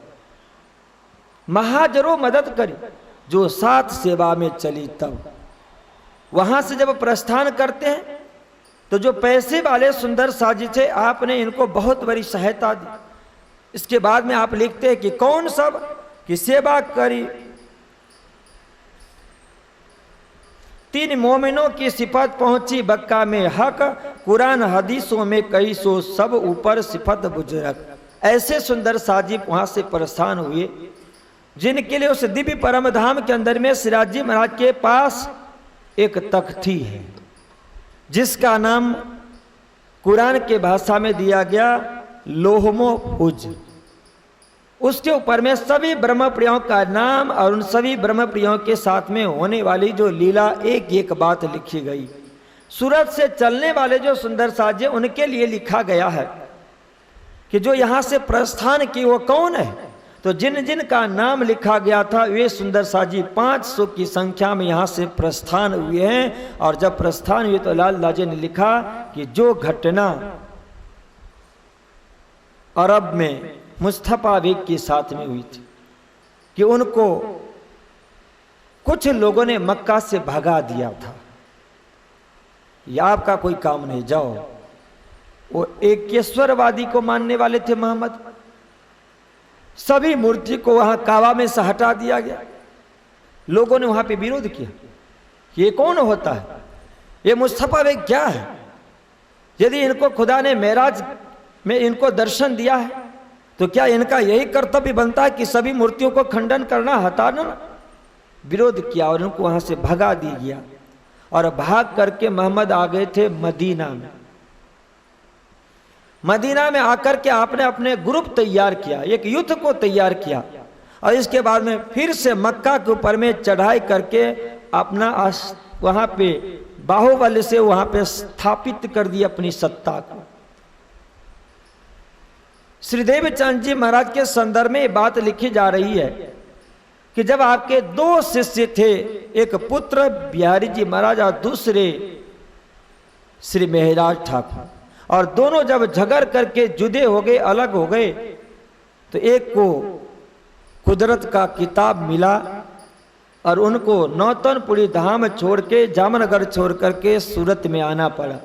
महाजरो मदद करी जो साथ सेवा में चली तब। वहां से जब प्रस्थान करते हैं तो जो पैसे वाले सुंदर साजी थे आपने इनको बहुत बड़ी सहायता दी। इसके बाद में आप लिखते हैं कि कौन सब की सेवा करी, 3 मोमिनों की सिफत पहुंची बक्का में हक, कुरान हदीसों में कई सो सब ऊपर सिफत बुजुर्ग। ऐसे सुंदर साजी वहां से प्रस्थान हुए जिनके लिए उस दिव्य परम धाम के अंदर में सिराज जी महाराज के पास एक तख्ती है जिसका नाम कुरान के भाषा में दिया गया लोहमो फुज। उसके ऊपर में सभी ब्रह्म प्रियों का नाम और उन सभी ब्रह्म प्रियों के साथ में होने वाली जो लीला एक एक बात लिखी गई। सूरत से चलने वाले जो सुंदर साजे उनके लिए लिखा गया है कि जो यहां से प्रस्थान की वो कौन है। तो जिन जिन का नाम लिखा गया था वे सुंदर साजी 500 की संख्या में यहाँ से प्रस्थान हुए हैं। और जब प्रस्थान हुए तो लाल लाजे ने लिखा कि जो घटना अरब में मुस्तफा बेग के साथ में हुई थी कि उनको कुछ लोगों ने मक्का से भगा दिया था, ये आपका कोई काम नहीं, जाओ। वो एकेश्वरवादी को मानने वाले थे मोहम्मद। सभी मूर्ति को वहां काबा में से हटा दिया गया। लोगों ने वहां पे विरोध किया, ये कौन होता है, ये मुस्तफा बेग क्या है? यदि इनको खुदा ने मेराज में इनको दर्शन दिया है तो क्या इनका यही कर्तव्य बनता है कि सभी मूर्तियों को खंडन करना, हटाना? विरोध किया और इनको वहां से भगा दी गया। और भाग करके मोहम्मद आ गए थे मदीना में। मदीना में आकर के आपने अपने ग्रुप तैयार किया, एक युद्ध को तैयार किया, और इसके बाद में फिर से मक्का के ऊपर में चढ़ाई करके अपना वहां पे बाहुबल से वहां पे स्थापित कर दी अपनी सत्ता को। श्री देवचंद जी महाराज के संदर्भ में ये बात लिखी जा रही है कि जब आपके दो शिष्य थे, एक पुत्र बिहारी जी महाराज और दूसरे श्री मेहराज ठाकुर, और दोनों जब झगड़ करके जुदे हो गए, अलग हो गए, तो एक को कुदरत का किताब मिला और उनको नौतनपुरी धाम छोड़ के, जामनगर छोड़ करके सूरत में आना पड़ा।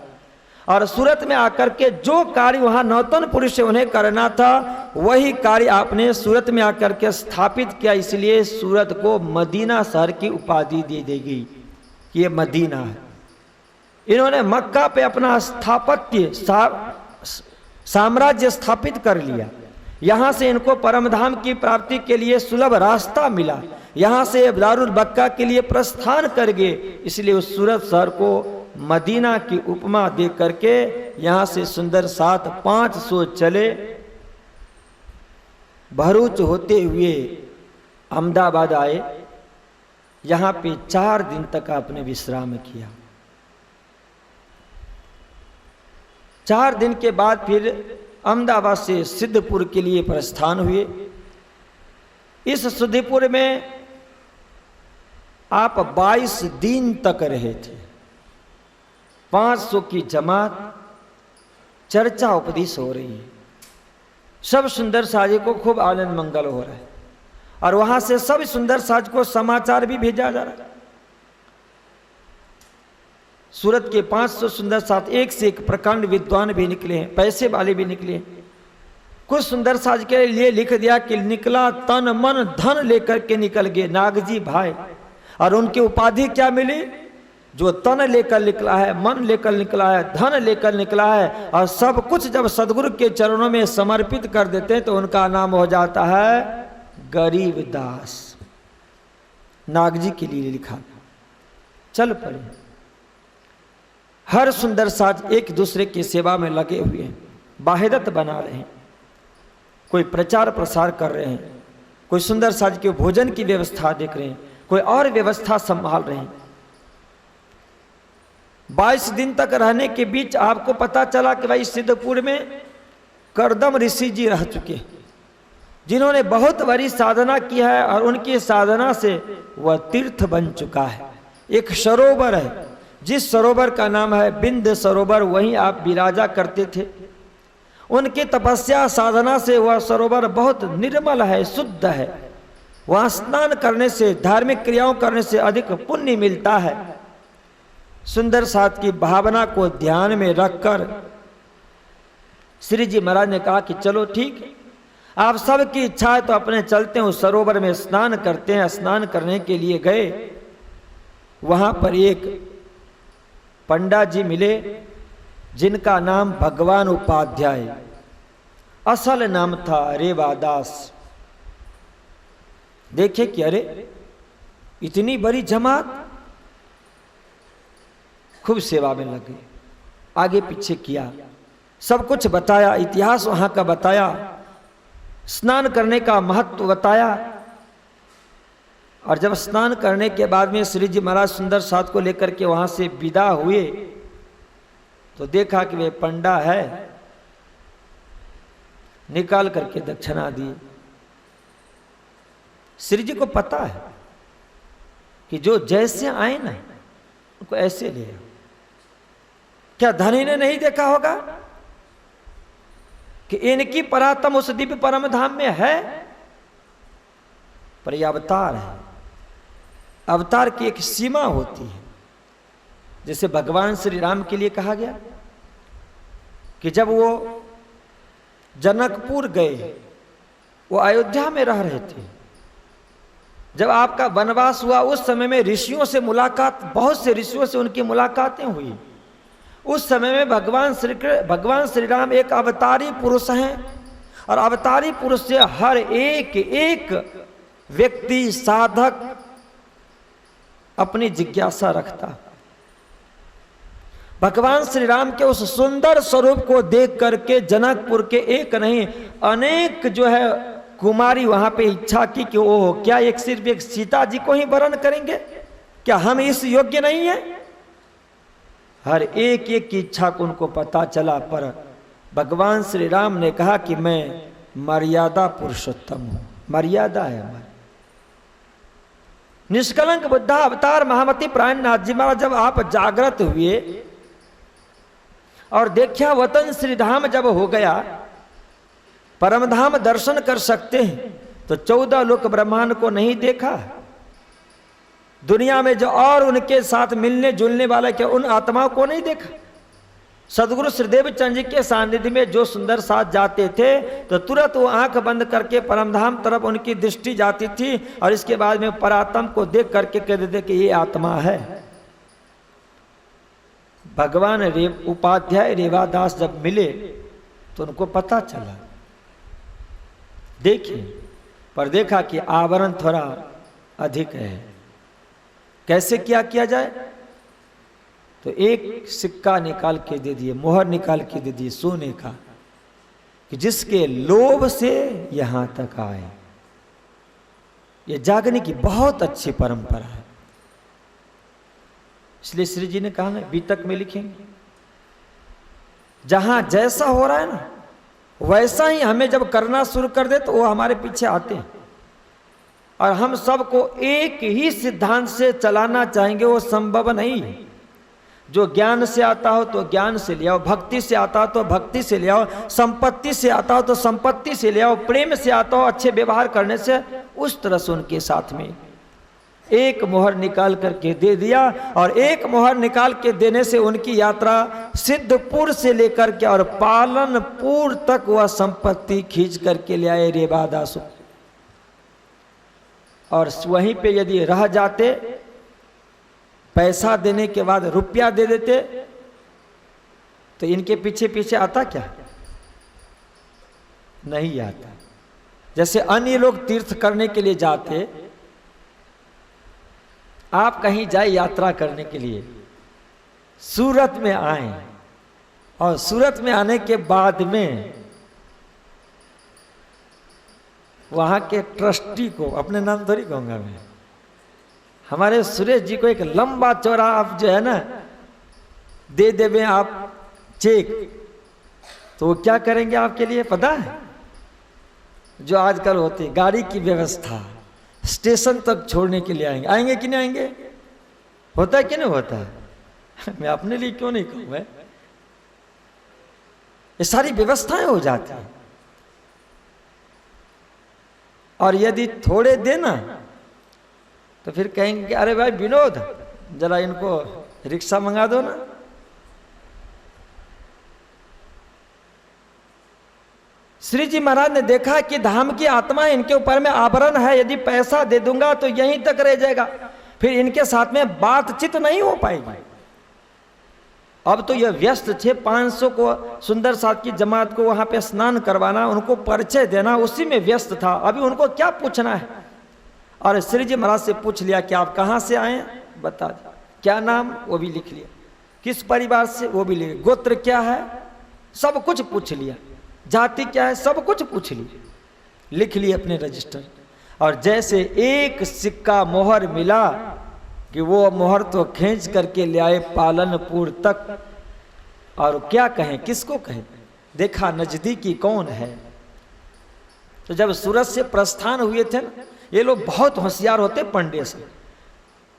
और सूरत में आकर के जो कार्य वहां नौतनपुरी से उन्हें करना था, वही कार्य आपने सूरत में आकर के स्थापित किया। इसलिए सूरत को मदीना शहर की उपाधि दे देगी कि ये मदीना है। इन्होंने मक्का पे अपना स्थापत्य साम्राज्य स्थापित कर लिया। यहाँ से इनको परमधाम की प्राप्ति के लिए सुलभ रास्ता मिला, यहाँ से दारुल बक्का के लिए प्रस्थान कर गए। इसलिए उस सूरत शहर को मदीना की उपमा दे करके यहाँ से सुंदर साथ 500 चले, भरूच होते हुए अहमदाबाद आए। यहाँ पे 4 दिन तक आपने विश्राम किया। 4 दिन के बाद फिर अहमदाबाद से सिद्धपुर के लिए प्रस्थान हुए। इस सिद्धपुर में आप 22 दिन तक रहे थे। 500 की जमात, चर्चा उपदेश हो रही है, सब सुंदर साज को खूब आनंद मंगल हो रहा है, और वहां से सब सुंदर साज को समाचार भी भेजा जा रहा है। सूरत के 500 सुंदर साज, एक से एक प्रकांड विद्वान भी निकले हैं, पैसे वाले भी निकले हैं। कुछ सुंदर साज के लिए लिख दिया कि निकला तन मन धन लेकर के निकल गए नागजी भाई, और उनकी उपाधि क्या मिली? जो तन लेकर निकला है, मन लेकर निकला है, धन लेकर निकला है, और सब कुछ जब सदगुरु के चरणों में समर्पित कर देते हैं तो उनका नाम हो जाता है गरीब दास। नागजी के लिए लिखा। चल पड़े। हर सुंदर साज एक दूसरे की सेवा में लगे हुए हैं, वाहिदत बना रहे हैं, कोई प्रचार प्रसार कर रहे हैं, कोई सुंदर साज के भोजन की व्यवस्था देख रहे हैं, कोई और व्यवस्था संभाल रहे हैं। 22 दिन तक रहने के बीच आपको पता चला कि भाई सिद्धपुर में करदम ऋषि जी रह चुके हैं, जिन्होंने बहुत बड़ी साधना की है, और उनकी साधना से वह तीर्थ बन चुका है। एक सरोवर है, जिस सरोवर का नाम है बिंद सरोवर, वहीं आप विराजा करते थे। उनकी तपस्या साधना से वह सरोवर बहुत निर्मल है, शुद्ध है। वहाँ स्नान करने से, धार्मिक क्रियाओं करने से अधिक पुण्य मिलता है। सुंदर साथ की भावना को ध्यान में रखकर श्री जी महाराज ने कहा कि चलो ठीक है, आप सबकी इच्छा है तो अपने चलते हैं, उस सरोवर में स्नान करते हैं। स्नान करने के लिए गए। वहां पर एक पंडा जी मिले, जिनका नाम भगवान उपाध्याय, असल नाम था रेवादास। देखे कि अरे इतनी बड़ी जमात, खूब सेवा में लगे, आगे पीछे किया, सब कुछ बताया, इतिहास वहां का बताया, स्नान करने का महत्व बताया। और जब स्नान करने के बाद में श्री जी महाराज सुंदर साथ को लेकर के वहां से विदा हुए, तो देखा कि वे पंडा है, निकाल करके दक्षिणा दी। श्री जी को पता है कि जो जैसे आए ना उनको ऐसे ले। क्या धनी ने नहीं देखा होगा कि इनकी परात्म उस दिव्य परम धाम में है? पर यह अवतार है। अवतार की एक सीमा होती है। जैसे भगवान श्री राम के लिए कहा गया कि जब वो जनकपुर गए, वो अयोध्या में रह रहे थे, जब आपका वनवास हुआ उस समय में ऋषियों से मुलाकात, बहुत से ऋषियों से उनकी मुलाकातें हुई। उस समय में भगवान श्री राम एक अवतारी पुरुष हैं, और अवतारी पुरुष से हर एक व्यक्ति साधक अपनी जिज्ञासा रखता। भगवान श्री राम के उस सुंदर स्वरूप को देख करके जनकपुर के एक नहीं अनेक जो है कुमारी वहां पे इच्छा की कि ओ क्या एक सिर्फ एक सीता जी को ही वरण करेंगे, क्या हम इस योग्य नहीं है? हर एक एक की इच्छा को उनको पता चला, पर भगवान श्री राम ने कहा कि मैं मर्यादा पुरुषोत्तम हूं, मर्यादा है हमारी। निष्कलंक बुद्धा अवतार महामती प्राणनाथ जी महाराज जब आप जागृत हुए और देखा वतन श्री धाम जब हो गया, परम धाम दर्शन कर सकते हैं, तो 14 लोक ब्रह्मांड को नहीं देखा। दुनिया में जो और उनके साथ मिलने जुलने वाले क्या उन आत्माओं को नहीं देखा। सदगुरु श्रीदेव चंद जी के सानिध्य में जो सुंदर साथ जाते थे तो तुरंत वो आंख बंद करके परमधाम तरफ उनकी दृष्टि जाती थी और इसके बाद में परात्म को देख करके कह देते कि ये आत्मा है। भगवान उपाध्याय रेवादास जब मिले तो उनको पता चला, देखिए, पर देखा कि आवरण थोड़ा अधिक है, कैसे क्या किया जाए? तो एक सिक्का निकाल के दे दिए, मोहर निकाल के दे दिए सोने का, कि जिसके लोभ से यहां तक आए। ये जागने की बहुत अच्छी परंपरा है, इसलिए श्री जी ने कहा ना बीतक में लिखेंगे, जहां जैसा हो रहा है ना वैसा ही हमें जब करना शुरू कर दे तो वो हमारे पीछे आते हैं। और हम सबको एक ही सिद्धांत से चलाना चाहेंगे, वो संभव नहीं है। जो ज्ञान से आता हो तो ज्ञान से ले आओ, भक्ति से आता हो तो भक्ति से ले आओ, संपत्ति से आता हो तो संपत्ति से ले आओ, प्रेम से आता हो अच्छे व्यवहार करने से, उस तरह से उनके साथ में एक मोहर निकाल करके दे दिया। और एक मोहर निकाल के देने से उनकी यात्रा सिद्धपुर से लेकर के और पालनपुर तक वह संपत्ति खींच करके ले आए रेवादास। और वहीं पे यदि रह जाते, पैसा देने के बाद रुपया दे देते, तो इनके पीछे पीछे आता क्या? नहीं आता। जैसे अन्य लोग तीर्थ करने के लिए जाते, आप कहीं जाए यात्रा करने के लिए, सूरत में आए और सूरत में आने के बाद में वहां के ट्रस्टी को, अपने नाम थोड़ी कहूंगा मैं, हमारे सुरेश जी को एक लंबा चौड़ा आप जो है ना दे देवे आप चेक, तो वो क्या करेंगे आपके लिए पता है? जो आजकल होती है गाड़ी की व्यवस्था, स्टेशन तक छोड़ने के लिए आएंगे। आएंगे कि नहीं आएंगे? होता है कि नहीं होता है? मैं अपने लिए क्यों नहीं कहूँ, मैं ये सारी व्यवस्थाएं हो जाती हैं। और यदि थोड़े देना तो फिर कहेंगे अरे भाई विनोद जरा इनको रिक्शा मंगा दो ना। श्री जी महाराज ने देखा कि धाम की आत्मा इनके ऊपर में आवरण है, यदि पैसा दे दूंगा तो यहीं तक रह जाएगा, फिर इनके साथ में बातचीत नहीं हो पाएगी। अब तो यह व्यस्त थे, 500 को सुंदर साथ की जमात को वहां पे स्नान करवाना, उनको परिचय देना, उसी में व्यस्त था। अभी उनको क्या पूछना है? और श्री जी महाराज से पूछ लिया कि आप कहाँ से आए, बता दिया। क्या नाम, वो भी लिख लिया। किस परिवार से, वो भी लिख। गोत्र क्या है, सब कुछ पूछ लिया। जाति क्या है, सब कुछ पूछ लिया, लिख लिए अपने रजिस्टर। और जैसे एक सिक्का मोहर मिला कि वो मोहर तो खींच करके ले आए पालनपुर तक। और क्या कहें, किसको कहें? देखा नजदीकी कौन है। तो जब सूरत से प्रस्थान हुए थे ना, ये लोग बहुत होशियार होते पंडे से,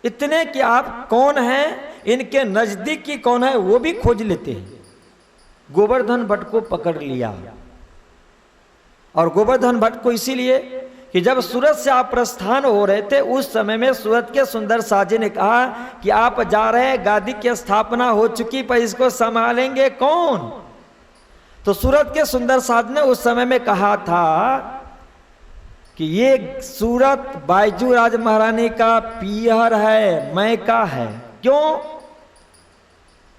इतने कि आप कौन हैं, इनके नजदीकी कौन है वो भी खोज लेते हैं। गोवर्धन भट्ट को पकड़ लिया। और गोवर्धन भट्ट को इसीलिए कि जब सूरत से आप प्रस्थान हो रहे थे उस समय में सूरत के सुंदर साजी ने कहा कि आप जा रहे हैं, गादी की स्थापना हो चुकी, पर इसको संभालेंगे कौन? तो सूरत के सुंदर साज ने उस समय में कहा था कि ये सूरत बायजू राज महारानी का पीहर है, मैका है। क्यों?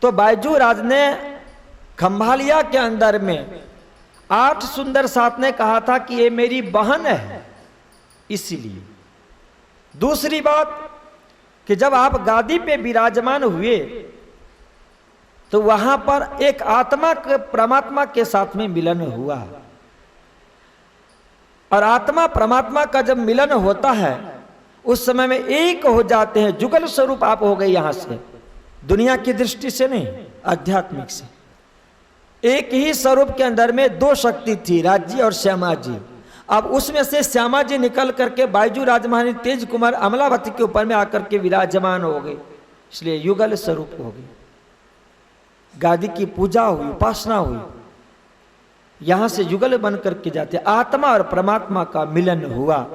तो बायजू राज ने खंभालिया के अंदर में 8 सुंदर साथ ने कहा था कि ये मेरी बहन है, इसीलिए। दूसरी बात कि जब आप गादी पे विराजमान हुए तो वहां पर एक आत्मा के परमात्मा के साथ में मिलन हुआ। और आत्मा परमात्मा का जब मिलन होता है उस समय में एक हो जाते हैं, जुगल स्वरूप आप हो गए। यहां से दुनिया की दृष्टि से नहीं, आध्यात्मिक से। एक ही स्वरूप के अंदर में दो शक्ति थी, राज्य और श्यामा जी। अब उसमें से श्यामा जी निकल करके बायजू राजमहारानी तेज कुमार अमलावती के ऊपर में आकर के विराजमान हो गए, इसलिए युगल स्वरूप हो गए। गादी की पूजा हुई, उपासना हुई, यहां से युगल बन करके जाते, आत्मा और परमात्मा का मिलन हुआ।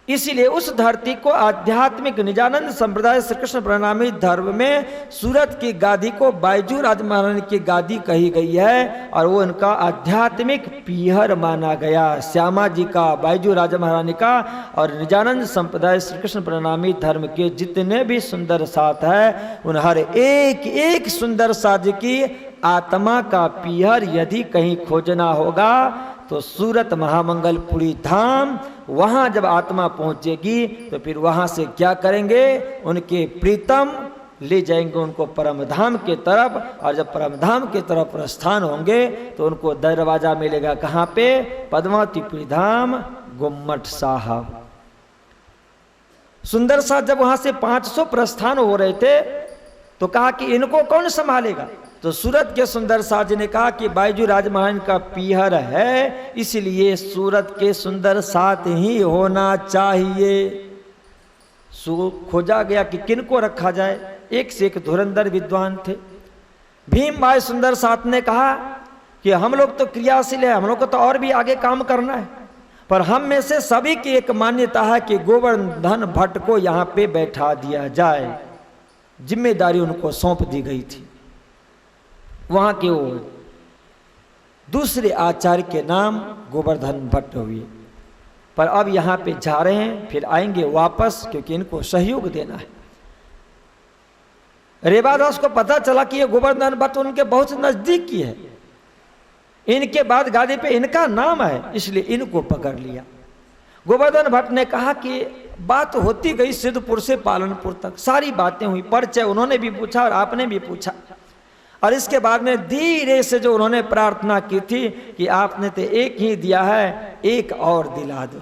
इसीलिए उस धरती को आध्यात्मिक निजानंद संप्रदाय श्री कृष्ण प्रणामी धर्म में सूरत की गादी को बायजू राजमहारानी की गादी कही गई है, और वो उनका आध्यात्मिक पीहर माना गया। श्यामा जी का, बायजू राजमहारानी का और निजानंद संप्रदाय श्री कृष्ण प्रणामी धर्म के जितने भी सुंदर साथ है, उन हर एक एक सुंदर साथ की आत्मा का पीहर यदि कहीं खोजना होगा तो सूरत महामंगलपुरी धाम, वहां जब आत्मा पहुंचेगी तो फिर वहां से क्या करेंगे, उनके प्रीतम ले जाएंगे उनको परम धाम के तरफ। और जब परम धाम के तरफ प्रस्थान होंगे तो उनको दरवाजा मिलेगा कहां पे, पद्मावतीपुरी धाम, गुम्मट साहब। सुंदर साथ जब वहां से 500 प्रस्थान हो रहे थे तो कहा कि इनको कौन संभालेगा, तो सूरत के सुंदर साथ जी ने कहा कि बायजू राजमहारानी का पीहर है, इसलिए सूरत के सुंदर साथ ही होना चाहिए। खोजा गया कि किनको रखा जाए, एक से एक धुरंधर विद्वान थे। भीम भाई सुंदर साथ ने कहा कि हम लोग तो क्रियाशील है, हम लोग को तो और भी आगे काम करना है, पर हम में से सभी की एक मान्यता है कि गोवर्धन भट्ट को यहाँ पे बैठा दिया जाए। जिम्मेदारी उनको सौंप दी गई थी। वहां के वो दूसरे आचार्य के नाम गोवर्धन भट्ट हुए, पर अब यहां पे जा रहे हैं, फिर आएंगे वापस, क्योंकि इनको सहयोग देना है। रेवादास को पता चला कि ये गोवर्धन भट्ट उनके बहुत नजदीक की है, इनके बाद गादी पे इनका नाम है, इसलिए इनको पकड़ लिया। गोवर्धन भट्ट ने कहा कि बात होती गई सिद्धपुर से पालनपुर तक, सारी बातें हुई, परिचय उन्होंने भी पूछा और आपने भी पूछा, और इसके बाद में धीरे से जो उन्होंने प्रार्थना की थी कि आपने तो एक ही दिया है, एक और दिला दो,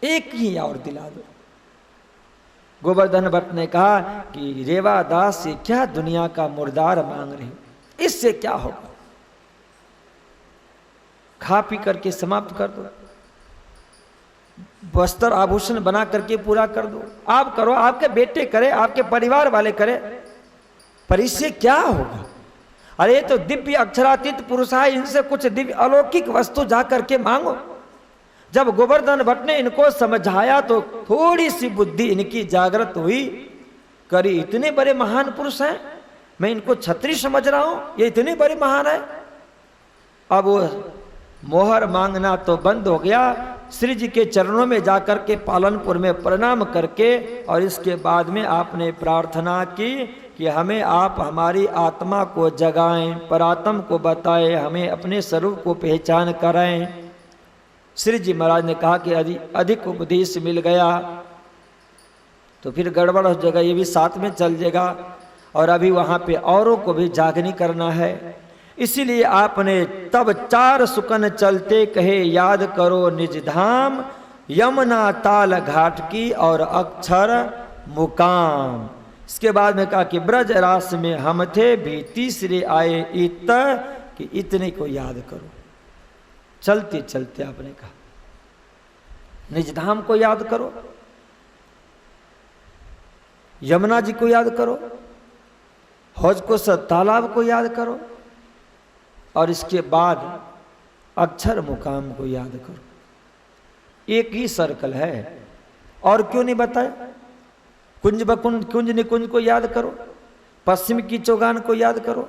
एक ही और दिला दो। गोवर्धन भट्ट ने कहा कि रेवादास से क्या दुनिया का मुर्दार मांग रहे, इससे क्या होगा, खा पी करके समाप्त कर दो, वस्त्र आभूषण बना करके पूरा कर दो, आप करो, आपके बेटे करे, आपके परिवार वाले करे, पर इससे क्या होगा। अरे तो दिव्य अक्षरातीत पुरुष है, इनसे कुछ दिव्य अलौकिक वस्तु जा करके मांगो। जब गोवर्धन भट्ट ने इनको समझाया तो थोड़ी सी बुद्धि इनकी जागृत हुई, करी इतने बड़े महान पुरुष हैं, मैं इनको छत्री समझ रहा हूं, ये इतने बड़े महान है। अब वो मोहर मांगना तो बंद हो गया, श्री जी के चरणों में जाकर के पालनपुर में प्रणाम करके, और इसके बाद में आपने प्रार्थना की कि हमें आप हमारी आत्मा को जगाएं, परात्म को बताएं, हमें अपने स्वरूप को पहचान कराएं। श्री जी महाराज ने कहा कि अधिक उपदेश मिल गया तो फिर गड़बड़ हो जाएगा, ये भी साथ में चल जाएगा, और अभी वहाँ पे औरों को भी जागनी करना है। इसीलिए आपने तब 4 सुकन चलते कहे याद करो निज धाम, यमुना ताल घाट की और अक्षर मुकाम। इसके बाद में कहा कि ब्रज रास में हम थे भी तीसरे आए इत, कि इतने को याद करो। चलते चलते आपने कहा निज धाम को याद करो, यमुना जी को याद करो, हौज को तालाब को याद करो, और इसके बाद अक्षर मुकाम को याद करो। एक ही सर्कल है, और क्यों नहीं बताया। कुंज बकुंज, कुंज निकुंज को याद करो, पश्चिम की चौगान को याद करो,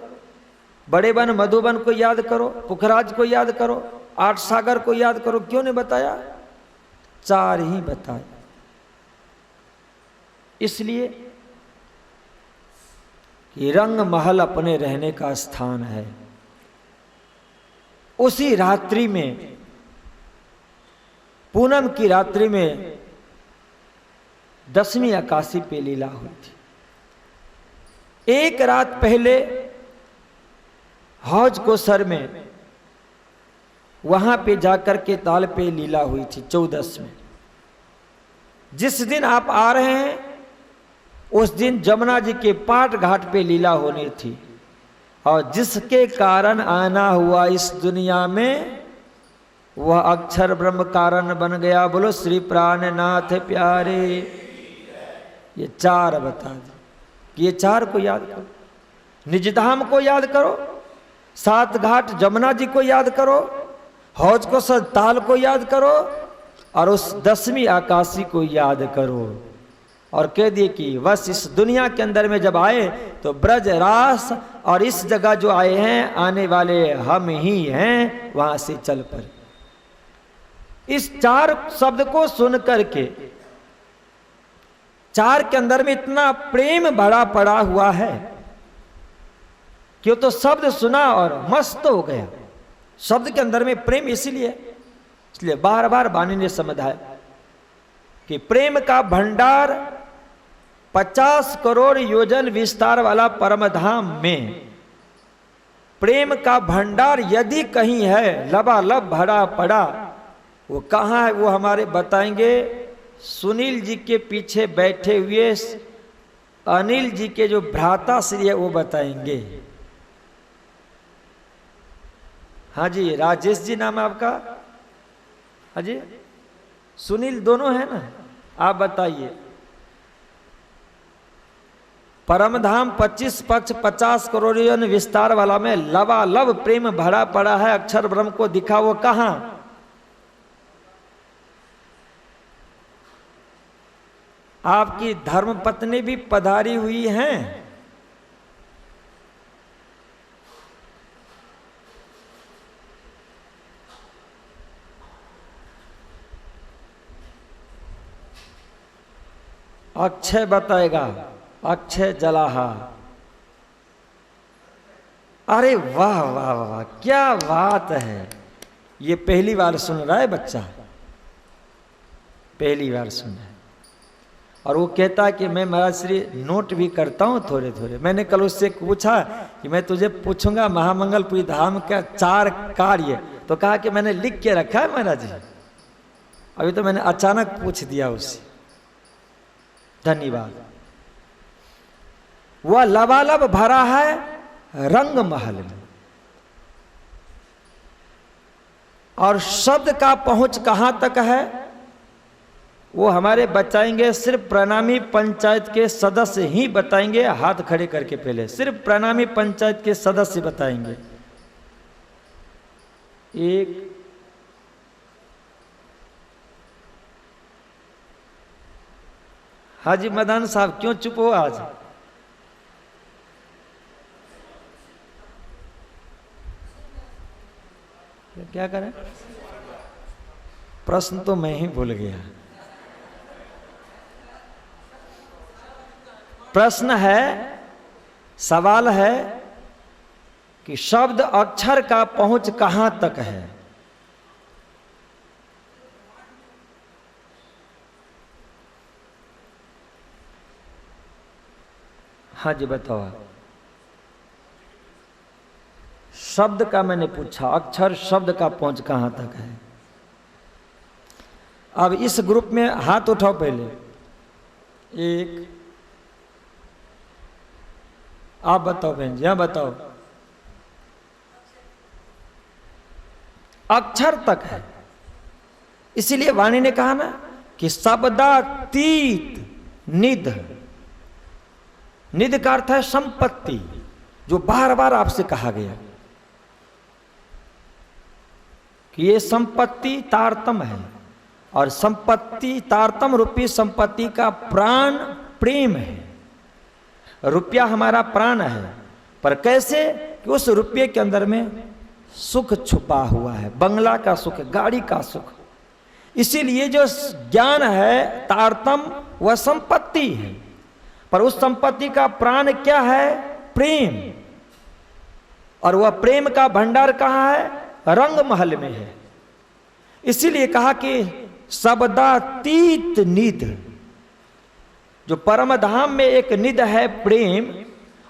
बड़े वन मधुबन को याद करो, पुखराज को याद करो, 8 सागर को याद करो, क्यों नहीं बताया। 4 ही बताए, इसलिए कि रंग महल अपने रहने का स्थान है। उसी रात्रि में, पूनम की रात्रि में 10वीं अकाशी पे लीला हुई थी। एक रात पहले हौज को सर में वहां पे जाकर के ताल पे लीला हुई थी 14 में। जिस दिन आप आ रहे हैं उस दिन जमुना जी के पाट घाट पे लीला होनी थी, और जिसके कारण आना हुआ इस दुनिया में वह अक्षर ब्रह्म कारण बन गया। बोलो श्री प्राणनाथ प्यारे। ये 4 बता दी कि ये 4 को याद करो, निजधाम को याद करो, 7 घाट जमुना जी को याद करो, हौज को सर ताल को याद करो, और उस 10वीं आकाशी को याद करो। और कह दिए कि बस इस दुनिया के अंदर में जब आए तो ब्रज रास और इस जगह जो आए हैं आने वाले हम ही हैं, वहां से चल पड़े। इस 4 शब्द को सुन करके 4 के अंदर में इतना प्रेम भरा पड़ा हुआ है कि वो तो शब्द सुना और मस्त हो गया। शब्द के अंदर में प्रेम इसलिए बार बार वाणी ने समझाया कि प्रेम का भंडार 50 करोड़ योजन विस्तार वाला परमधाम में प्रेम का भंडार यदि कहीं है लबालब भरा पड़ा, वो कहाँ है वो हमारे बताएंगे। सुनील जी के पीछे बैठे हुए अनिल जी के जो भ्राता श्री है वो बताएंगे। हाँ जी, राजेश जी नाम है आपका? हाँ जी, सुनील दोनों है ना? आप बताइए। परमधाम 25 पक्ष 50 करोड़ विस्तार वाला में लबालब प्रेम भरा पड़ा है, अक्षर ब्रह्म को दिखा, वो कहां? आपकी धर्म पत्नी भी पधारी हुई हैं। अक्षय बताएगा, अक्षय जलाहा। अरे वाह वाह वाह, क्या बात है। ये पहली बार सुन रहा है बच्चा, पहली बार सुन रहा है। और वो कहता है कि मैं महाराज श्री नोट भी करता हूँ थोड़े थोड़े। मैंने कल उससे पूछा कि मैं तुझे पूछूंगा महामंगलपुरी धाम का 4 कार्य, तो कहा कि मैंने लिख के रखा है महाराज जी। अभी तो मैंने अचानक पूछ दिया उससे। धन्यवाद। वह लबालब भरा है रंग महल में, और शब्द का पहुंच कहां तक है वो हमारे बताएंगे। सिर्फ प्रणामी पंचायत के सदस्य ही बताएंगे। हाथ खड़े करके पहले सिर्फ प्रणामी पंचायत के सदस्य बताएंगे। एक, हाजी मदान साहब क्यों चुप हो आज? क्या करें? प्रश्न तो मैं ही भूल गया। प्रश्न है, सवाल है कि शब्द अक्षर का पहुंच कहां तक है? हाँ जी बताओ। शब्द का मैंने पूछा, अक्षर शब्द का पहुंच कहां तक है? अब इस ग्रुप में हाथ उठाओ पहले। एक, आप बताओ बहन जी, हाँ बताओ। अक्षर तक है। इसीलिए वाणी ने कहा ना कि शब्दातीत निध। निध का अर्थ है संपत्ति, जो बार बार आपसे कहा गया कि ये संपत्ति तारतम है, और संपत्ति तारतम रूपी संपत्ति का प्राण प्रेम है। रुपया हमारा प्राण है, पर कैसे कि उस रुपये के अंदर में सुख छुपा हुआ है, बंगला का सुख, गाड़ी का सुख। इसीलिए जो ज्ञान है तारतम वह संपत्ति है, पर उस संपत्ति का प्राण क्या है? प्रेम। और वह प्रेम का भंडार कहाँ है? रंग महल में है। इसीलिए कहा कि शब्दातीत निध। जो परम धाम में एक निध है प्रेम,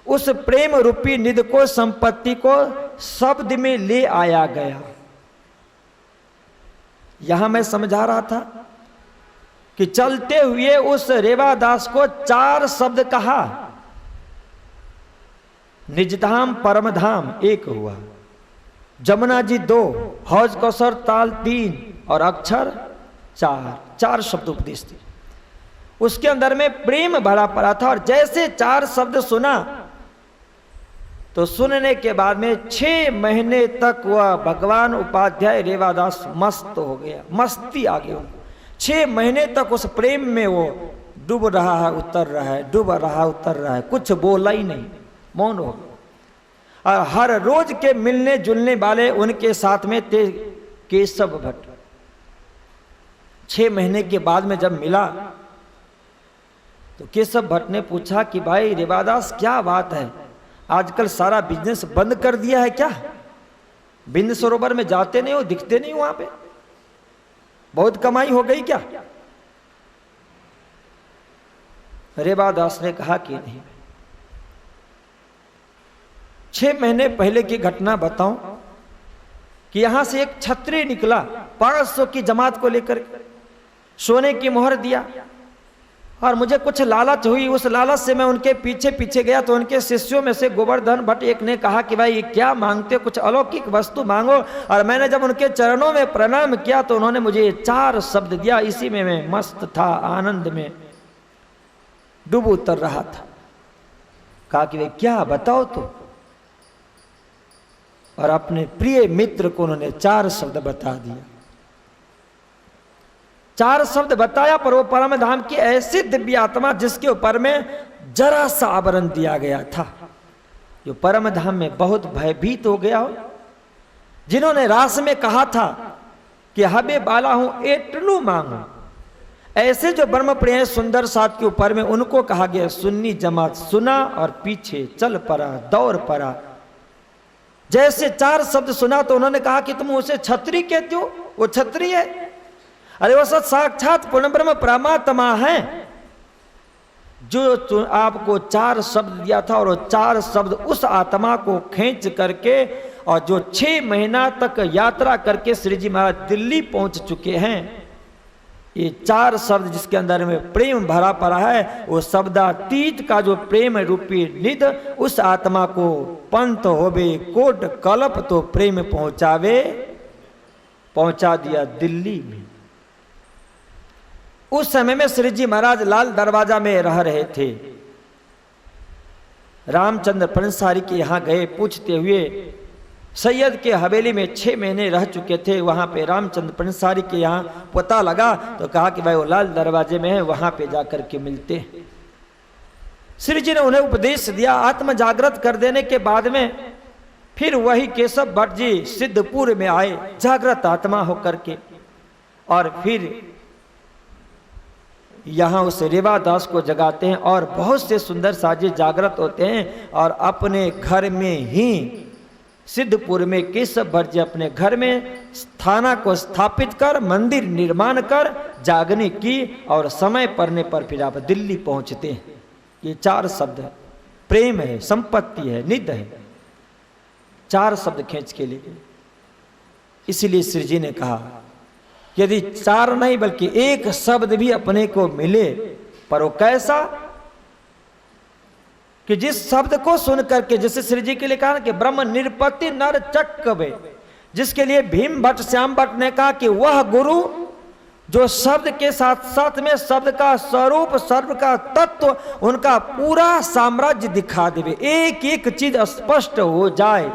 उस प्रेम रूपी निध को, संपत्ति को शब्द में ले आया गया। यहां मैं समझा रहा था कि चलते हुए उस रेवादास को 4 शब्द कहा। निजधाम परमधाम 1 हुआ, जमुना जी 2, हौज कौसर ताल 3 और अक्षर 4 शब्द उपदेश थे। उसके अंदर में प्रेम भरा पड़ा था। और जैसे 4 शब्द सुना तो सुनने के बाद में 6 महीने तक वह भगवान उपाध्याय रेवादास मस्त हो गया, मस्ती आ गई। 6 महीने तक उस प्रेम में वो डूब रहा है, उतर रहा है, डूब रहा है, उतर रहा है, कुछ बोला ही नहीं, मौन हो गया। और हर रोज के मिलने जुलने वाले उनके साथ में थे केशव भट्ट। 6 महीने के बाद में जब मिला तो केशव भट्ट ने पूछा कि भाई रेवादास क्या बात है, आजकल सारा बिजनेस बंद कर दिया है क्या? बिंद सरोवर में जाते नहीं हो, दिखते नहीं हो, वहां पे बहुत कमाई हो गई क्या? रेवादास ने कहा कि नहीं। 6 महीने पहले की घटना बताऊं कि यहां से एक छत्री निकला 500 की जमात को लेकर, सोने की मोहर दिया और मुझे कुछ लालच हुई। उस लालच से मैं उनके पीछे पीछे गया तो उनके शिष्यों में से गोवर्धन भट्ट एक ने कहा कि भाई ये क्या मांगते हो, कुछ अलौकिक वस्तु मांगो। और मैंने जब उनके चरणों में प्रणाम किया तो उन्होंने मुझे 4 शब्द दिया। इसी में मैं मस्त था, आनंद में डूब उतर रहा था। कहा कि भाई क्या बताओ तो, और अपने प्रिय मित्र को उन्होंने 4 शब्द बता दिया। 4 शब्द बताया, पर वो परम धाम की ऐसी दिव्य आत्मा जिसके ऊपर में जरा सा आवरण दिया गया था, जो परम धाम में बहुत भयभीत हो गया हो। जिन्होंने रास में कहा था कि हबे बाला हूं एटलू मांगू, ऐसे जो ब्रह्म प्रिय सुंदर साथ के ऊपर में उनको कहा गया सुन्नी जमात सुना और पीछे चल पड़ा, दौड़ पड़ा। जैसे 4 शब्द सुना तो उन्होंने कहा कि तुम उसे छत्री कहते हो, वो छत्री है? अरे वो सत साक्षात पूर्ण ब्रह्म परमात्मा है जो आपको 4 शब्द दिया था। और वो 4 शब्द उस आत्मा को खींच करके, और जो 6 महीना तक यात्रा करके श्री जी महाराज दिल्ली पहुंच चुके हैं, ये 4 शब्द जिसके अंदर में प्रेम भरा पड़ा है, वो शब्दातीत का जो प्रेम रूपी निध उस आत्मा को पंत होवे कोट कल्प तो प्रेम पहुंचा दिया दिल्ली में। उस समय में श्री जी महाराज लाल दरवाजा में रह रहे थे। रामचंद्र पंसारी के यहां गए पूछते हुए, सैयद के हवेली में 6 महीने रह चुके थे। वहां पे रामचंद्र पंसारी के यहां पता लगा तो कहा कि भाई वो लाल दरवाजे में है, वहां पे जाकर के मिलते। श्री जी ने उन्हें उपदेश दिया। आत्म जागृत कर देने के बाद में फिर वही केशव भट्ट जी सिद्धपुर में आए जागृत आत्मा होकर के, और फिर यहाँ उस रेवादास को जगाते हैं। और बहुत से सुंदर साजे जागृत होते हैं और अपने घर में ही सिद्धपुर में केशव भट्ट जी अपने घर में थाना को स्थापित कर मंदिर निर्माण कर जागने की, और समय पड़ने पर फिर आप दिल्ली पहुंचते हैं। ये 4 शब्द है, प्रेम है, संपत्ति है, निध है, 4 शब्द खींच के लिए। इसीलिए श्री जी ने कहा यदि 4 नहीं बल्कि 1 शब्द भी अपने को मिले, पर वो कैसा कि जिस शब्द को सुन करके, जैसे श्री जी के लिए कहा कि ब्रह्म निरपति नर चक्कवे, जिसके लिए भीम भट्ट श्याम भट्ट ने कहा कि वह गुरु जो शब्द के साथ साथ में शब्द का स्वरूप, सर्व का तत्व, उनका पूरा साम्राज्य दिखा देवे, एक एक चीज स्पष्ट हो जाए।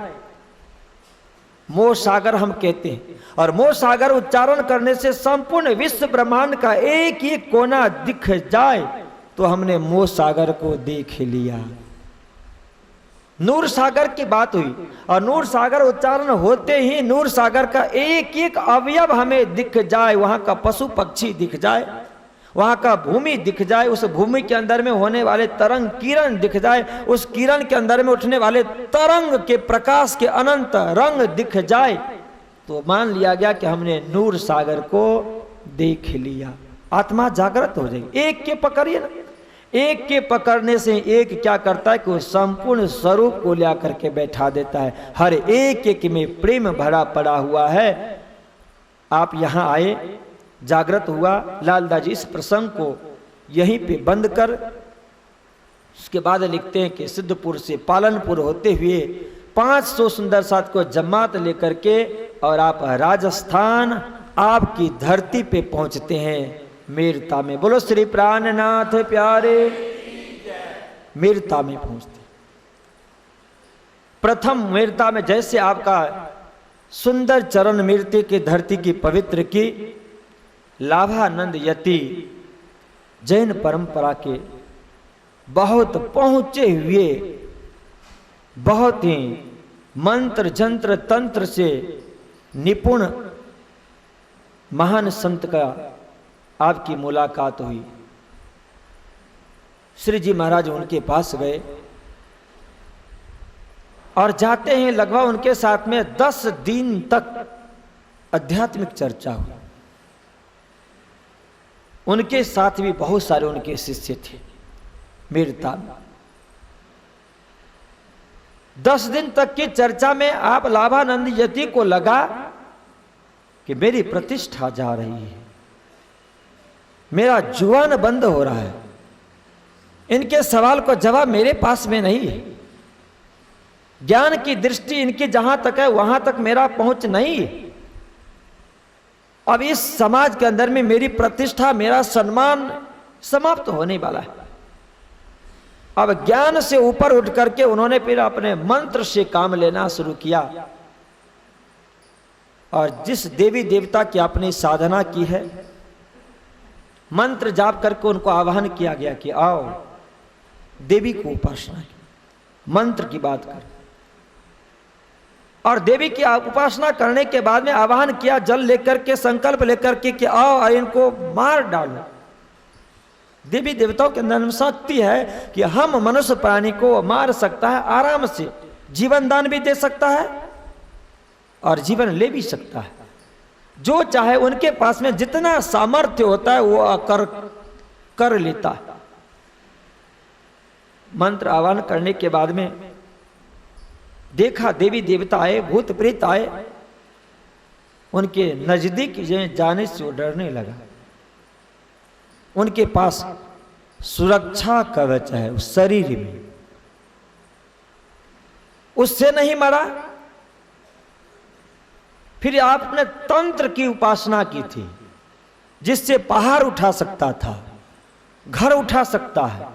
मोह सागर हम कहते हैं, और मोह सागर उच्चारण करने से संपूर्ण विश्व ब्रह्मांड का एक एक कोना दिख जाए तो हमने मोह सागर को देख लिया। नूर सागर की बात हुई, और नूर सागर उच्चारण होते ही नूर सागर का एक एक अवयव हमें दिख जाए, वहां का पशु पक्षी दिख जाए, वहां का भूमि दिख जाए, उस भूमि के अंदर में होने वाले तरंग किरण दिख जाए, उस किरण के अंदर में उठने वाले तरंग के प्रकाश के अनंत रंग दिख जाए, तो मान लिया गया कि हमने नूर सागर को देख लिया। आत्मा जागृत हो जाएगी। एक के पकड़िए ना, एक के पकड़ने से एक क्या करता है कि वो संपूर्ण स्वरूप को ला करके बैठा देता है। हर एक एक में प्रेम भरा पड़ा हुआ है। आप यहाँ आए, जागृत हुआ, लालदास जी इस प्रसंग को यहीं पे बंद कर उसके बाद लिखते हैं कि सिद्धपुर से पालनपुर होते हुए 500 सुंदर साथ को जमात लेकर के और आप राजस्थान आपकी धरती पे पहुंचते हैं मेरता में। बोलो श्री प्राणनाथ प्यारे। मेरता में पहुंचते, प्रथम मेरता में जैसे आपका सुंदर चरण मेरते की धरती की पवित्र की लाभानंद यति जैन परंपरा के बहुत पहुंचे हुए, बहुत ही मंत्र जंत्र तंत्र से निपुण महान संत का आपकी मुलाकात हुई। श्री जी महाराज उनके पास गए और जाते हैं लगभग उनके साथ में 10 दिन तक आध्यात्मिक चर्चा हुई। उनके साथ भी बहुत सारे उनके शिष्य थे मेरता में। 10 दिन तक की चर्चा में आप लाभानंद यति को लगा कि मेरी प्रतिष्ठा जा रही है, मेरा जुआन बंद हो रहा है, इनके सवाल को जवाब मेरे पास में नहीं है, ज्ञान की दृष्टि इनकी जहां तक है वहां तक मेरा पहुंच नहीं है। अब इस समाज के अंदर में मेरी प्रतिष्ठा, मेरा सम्मान समाप्त होने वाला है। अब ज्ञान से ऊपर उठ करके उन्होंने फिर अपने मंत्र से काम लेना शुरू किया और जिस देवी देवता की आपने साधना की है, मंत्र जाप करके उनको आह्वान किया गया कि आओ देवी को उपासना की, मंत्र की बात कर। और देवी की उपासना करने के बाद में आह्वान किया, जल लेकर के संकल्प लेकर के कि आओ और इनको मार डालो। देवी देवताओं के अंदर शक्ति है कि हम मनुष्य प्राणी को मार सकता है, आराम से जीवन दान भी दे सकता है और जीवन ले भी सकता है। जो चाहे उनके पास में जितना सामर्थ्य होता है वो कर लेता है। मंत्र आह्वान करने के बाद में देखा देवी देवता आए, भूत प्रेत आए, उनके नजदीक जाने से वो डरने लगा। उनके पास सुरक्षा कवच है उस शरीर में, उससे नहीं मरा। फिर आपने तंत्र की उपासना की थी जिससे पहाड़ उठा सकता था, घर उठा सकता है,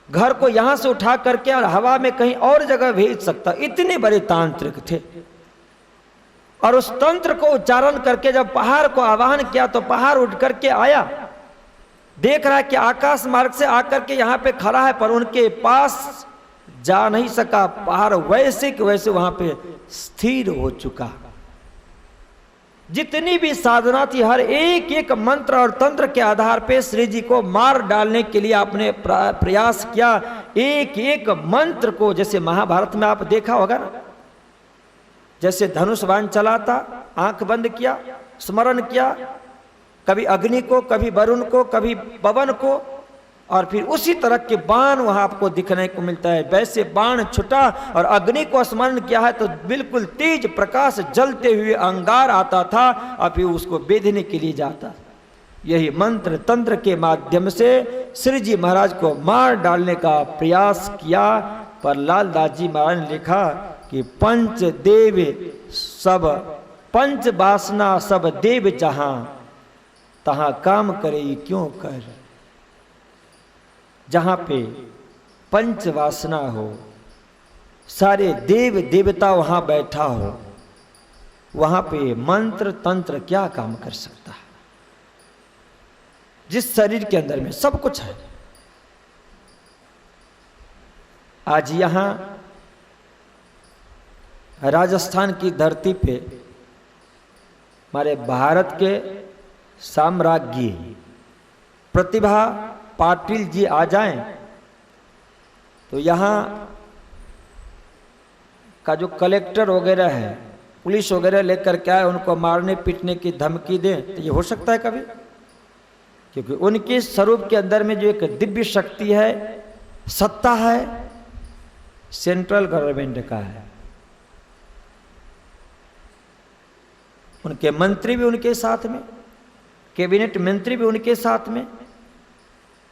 घर को यहां से उठा करके और हवा में कहीं और जगह भेज सकता, इतने बड़े तांत्रिक थे। और उस तंत्र को उच्चारण करके जब पहाड़ को आवाहन किया तो पहाड़ उठ करके आया। देख रहा है कि आकाश मार्ग से आकर के यहां पे खड़ा है, पर उनके पास जा नहीं सका। पहाड़ वैसे कि वैसे वहां पे स्थिर हो चुका। जितनी भी साधना थी, हर एक एक मंत्र और तंत्र के आधार पे श्री जी को मार डालने के लिए आपने प्रयास किया। एक एक मंत्र को, जैसे महाभारत में आप देखा होगा ना, जैसे धनुष बाण चलाता, आंख बंद किया, स्मरण किया, कभी अग्नि को, कभी वरुण को, कभी पवन को, और फिर उसी तरह के बाण वहां आपको दिखने को मिलता है। वैसे बाण छुटा और अग्नि को स्मरण किया है तो बिल्कुल तेज प्रकाश जलते हुए अंगार आता था और फिर उसको बेधने के लिए जाता। यही मंत्र तंत्र के माध्यम से श्री जी महाराज को मार डालने का प्रयास किया। पर लालदास जी महाराज ने लिखा कि पंच देव सब, पंच वासना सब देव जहां, तहां काम करे क्यों कर। जहां पे पंच वासना हो, सारे देव देवता वहां बैठा हो, वहां पे मंत्र तंत्र क्या काम कर सकता है। जिस शरीर के अंदर में सब कुछ है। आज यहां राजस्थान की धरती पे हमारे भारत के साम्राज्ञी प्रतिभा पाटिल जी आ जाएं तो यहाँ का जो कलेक्टर वगैरह है, पुलिस वगैरह लेकर के आए, उनको मारने पीटने की धमकी दें, तो ये हो सकता है कभी क्योंकि उनके स्वरूप के अंदर में जो एक दिव्य शक्ति है, सत्ता है, सेंट्रल गवर्नमेंट का है। उनके मंत्री भी उनके साथ में, कैबिनेट मंत्री भी उनके साथ में,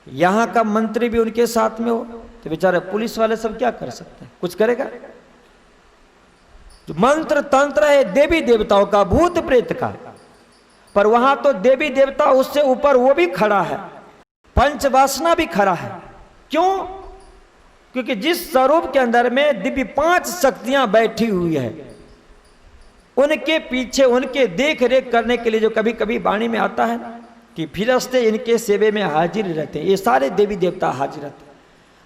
यहां का मंत्री भी उनके साथ में हो, तो बेचारे पुलिस वाले सब क्या कर सकते हैं? कुछ करेगा? जो मंत्र तंत्र है देवी देवताओं का, भूत प्रेत का, पर वहां तो देवी देवता उससे ऊपर वो भी खड़ा है, पंचवासना भी खड़ा है। क्यों? क्योंकि जिस स्वरूप के अंदर में दिव्य 5 शक्तियां बैठी हुई है, उनके पीछे उनके देख रेख करने के लिए जो कभी कभी वाणी में आता है कि फिरस्ते इनके सेवे में हाजिर रहते हैं, ये सारे देवी देवता हाजिर रहते हैं।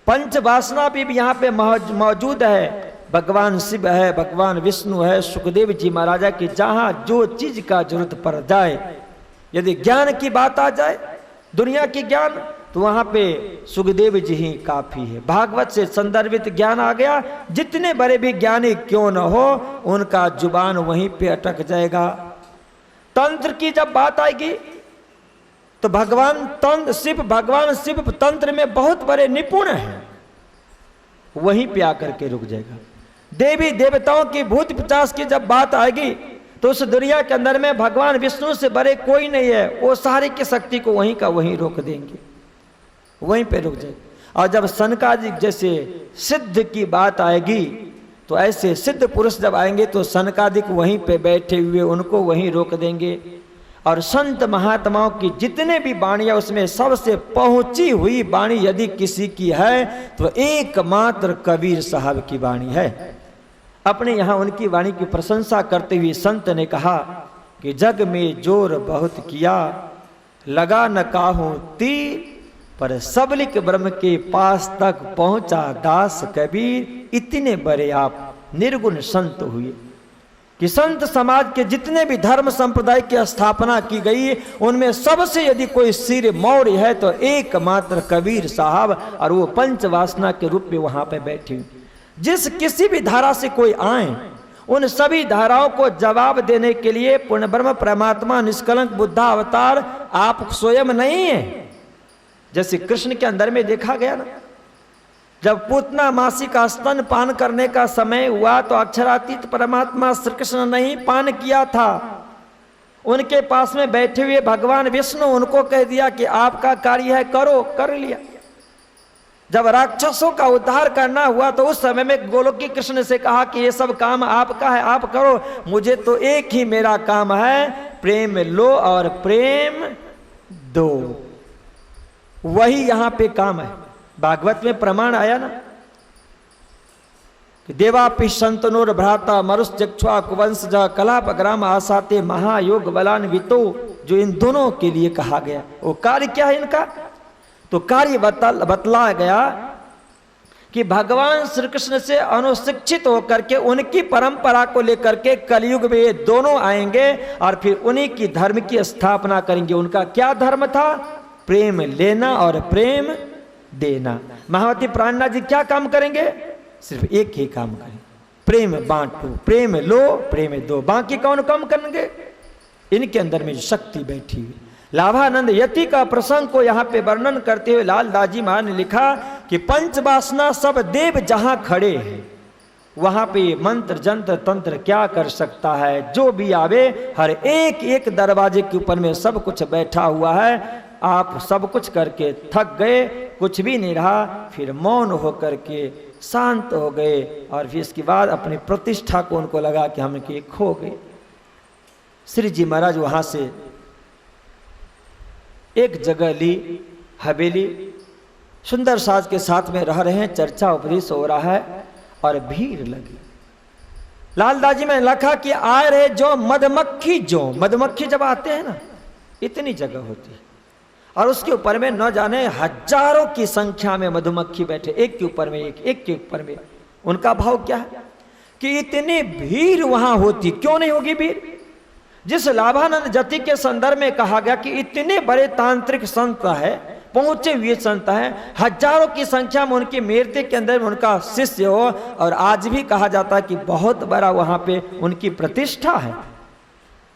पंचवासना भी यहाँ पे मौजूद है। भगवान शिव है, भगवान विष्णु है, सुखदेव जी महाराजा की जहां जो चीज का जरूरत पड़ जाए, यदि ज्ञान की बात आ जाए, दुनिया की ज्ञान, तो वहां पे सुखदेव जी ही काफी है। भागवत से संदर्भित ज्ञान आ गया, जितने बड़े भी ज्ञानी क्यों न हो, उनका जुबान वहीं पे अटक जाएगा। तंत्र की जब बात आएगी तो भगवान शिव तंत्र में बहुत बड़े निपुण हैं, वहीं पे आकर के रुक जाएगा। देवी देवताओं की भूत पिशाच की जब बात आएगी तो उस दुनिया के अंदर में भगवान विष्णु से बड़े कोई नहीं है, वो सारी की शक्ति को वहीं का वहीं रोक देंगे, वहीं पे रुक जाएगा। और जब सनकादिक जैसे सिद्ध की बात आएगी तो ऐसे सिद्ध पुरुष जब आएंगे तो सनकादिक वहीं पे बैठे हुए उनको वहीं रोक देंगे। और संत महात्माओं की जितने भी वाणियां, उसमें सबसे पहुंची हुई वाणी यदि किसी की है तो एकमात्र कबीर साहब की वाणी है। अपने यहाँ उनकी वाणी की प्रशंसा करते हुए संत ने कहा कि जग में जोर बहुत किया, लगा न काहू तीर, पर सबलिक ब्रह्म के पास तक पहुंचा दास कबीर। इतने बड़े आप निर्गुण संत हुए कि संत समाज के जितने भी धर्म संप्रदाय की स्थापना की गई, उनमें सबसे यदि कोई सिर मौर्य है तो एकमात्र कबीर साहब, और वो पंचवासना के रूप में वहां पे बैठे। जिस किसी भी धारा से कोई आए, उन सभी धाराओं को जवाब देने के लिए पूर्ण ब्रह्म परमात्मा निष्कलंक बुद्धा अवतार आप स्वयं नहीं है। जैसे कृष्ण के अंदर में देखा गया ना, जब पूतना मासी का स्तन पान करने का समय हुआ तो अक्षरातीत परमात्मा श्री कृष्ण ने ही पान किया था। उनके पास में बैठे हुए भगवान विष्णु उनको कह दिया कि आपका कार्य है, करो, कर लिया। जब राक्षसों का उद्धार करना हुआ तो उस समय में गोलोकी कृष्ण से कहा कि ये सब काम आपका है, आप करो, मुझे तो एक ही मेरा काम है, प्रेम लो और प्रेम दो। वही यहां पे काम है। भागवत में प्रमाण आया ना कि देवापि संतनोर भ्राता मरुश्चक्ष्वा कुवंशजा कलाप ग्राम आसाते महायोग बलान्वितो, जो इन दोनों के लिए कहा गया। वो कार्य क्या है इनका? तो कार्य बतला गया कि भगवान श्री कृष्ण से अनुशिक्षित होकर के उनकी परंपरा को लेकर के कलयुग में ये दोनों आएंगे और फिर उन्हीं की धर्म की स्थापना करेंगे। उनका क्या धर्म था? प्रेम लेना और प्रेम देना। महावती प्राणनाथ जी क्या काम करेंगे? सिर्फ एक ही काम करें, प्रेम बांटो, प्रेम लो, प्रेम दो। बाकी कौन काम करेंगे? इनके अंदर में जो शक्ति बैठी हुई। लाभानंद यति का प्रसंग को यहाँ पे वर्णन करते हुए लाल दाजी महाराज ने लिखा कि पंचवासना सब देव जहां खड़े हैं वहां पे मंत्र जंत्र तंत्र क्या कर सकता है? जो भी आवे हर एक एक दरवाजे के ऊपर में सब कुछ बैठा हुआ है। आप सब कुछ करके थक गए, कुछ भी नहीं रहा, फिर मौन होकर के शांत हो गए और फिर इसके बाद अपनी प्रतिष्ठा को उनको लगा कि हम के खो गए। श्री जी महाराज वहां से एक जगह ली, हवेली, सुंदर साज के साथ में रह रहे हैं, चर्चा उपदेश हो रहा है और भीड़ लगी। लालदाजी में लिखा कि आ रहे जो मधुमक्खी जब आते हैं ना, इतनी जगह होती है और उसके ऊपर में न जाने हजारों की संख्या में मधुमक्खी बैठे, एक के ऊपर में एक के ऊपर में। उनका भाव क्या है कि इतनी भीड़ वहां होती क्यों नहीं होगी भीड़? जिस लाभानंद जति के संदर्भ में कहा गया कि इतने बड़े तांत्रिक संत है, पहुंचे हुए संत हैं, हजारों की संख्या में उनकी मूर्ति के अंदर उनका शिष्य हो, और आज भी कहा जाता है कि बहुत बड़ा वहां पे उनकी प्रतिष्ठा है।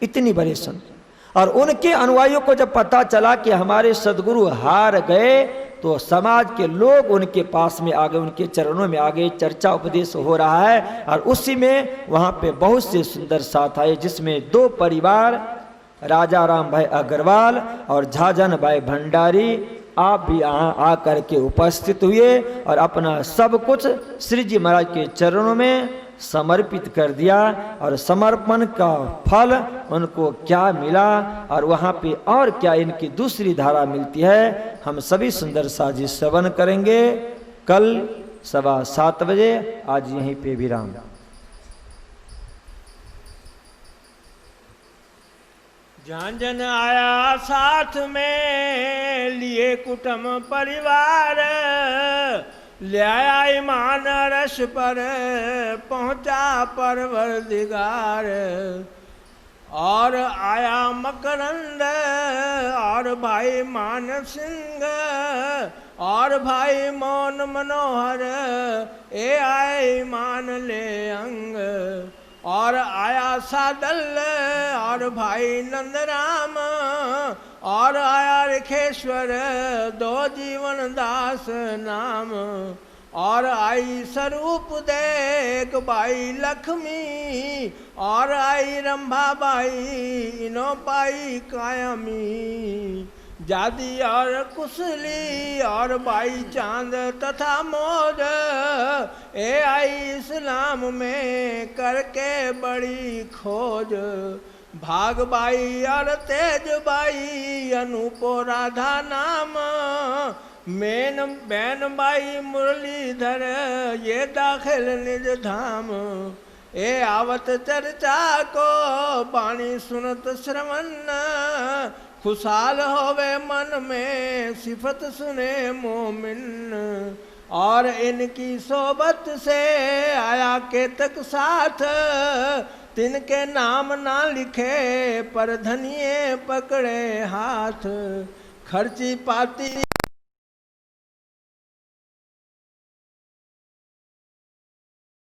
इतनी बड़े संत और उनके अनुयायियों को जब पता चला कि हमारे सदगुरु हार गए तो समाज के लोग उनके पास में आ गए, उनके चरणों में आ गए, चर्चा उपदेश हो रहा है। और उसी में वहाँ पे बहुत से सुंदर साथ आए, जिसमें 2 परिवार राजा राम भाई अग्रवाल और झाझन भाई भंडारी आप भी यहाँ आकर के उपस्थित हुए और अपना सब कुछ श्री जी महाराज के चरणों में समर्पित कर दिया। और समर्पण का फल उनको क्या मिला और वहाँ पे और क्या इनकी दूसरी धारा मिलती है, हम सभी सुंदर साजी श्रवण करेंगे कल 7:15 बजे। आज यहीं पे विराम। झांझन आया साथ में लिए कुटुंब परिवार, ले आया ईमान रस पर पहुंचा परवरदिगार। और आया मकरंद और भाई मान सिंह और भाई मौन मनोहर, ए आए ईमान ले अंग। और आया सादल और भाई नंदराम और आया रिखेश्वर 2 जीवन दास नाम। और आई स्वरूप देख बाई लक्ष्मी और आई रंभा बाई इनो पाई कायमी। जादी और कुशली और बाई चांद तथा मोद, ए आई इस्लाम में करके बड़ी खोज। भाग बाई और तेज बाई अनूपो राधा नाम, मेन बैन बाई मुरलीधर ये दाखिल निज धाम। ए आवत चर्चा को बाणी सुनत श्रवण, खुशहाल होवे मन में सिफत सुने मोमिन। और इनकी सोबत से आया केतक साथ, तिनके नाम ना लिखे पर धनिये पकड़े हाथ। खर्ची पाती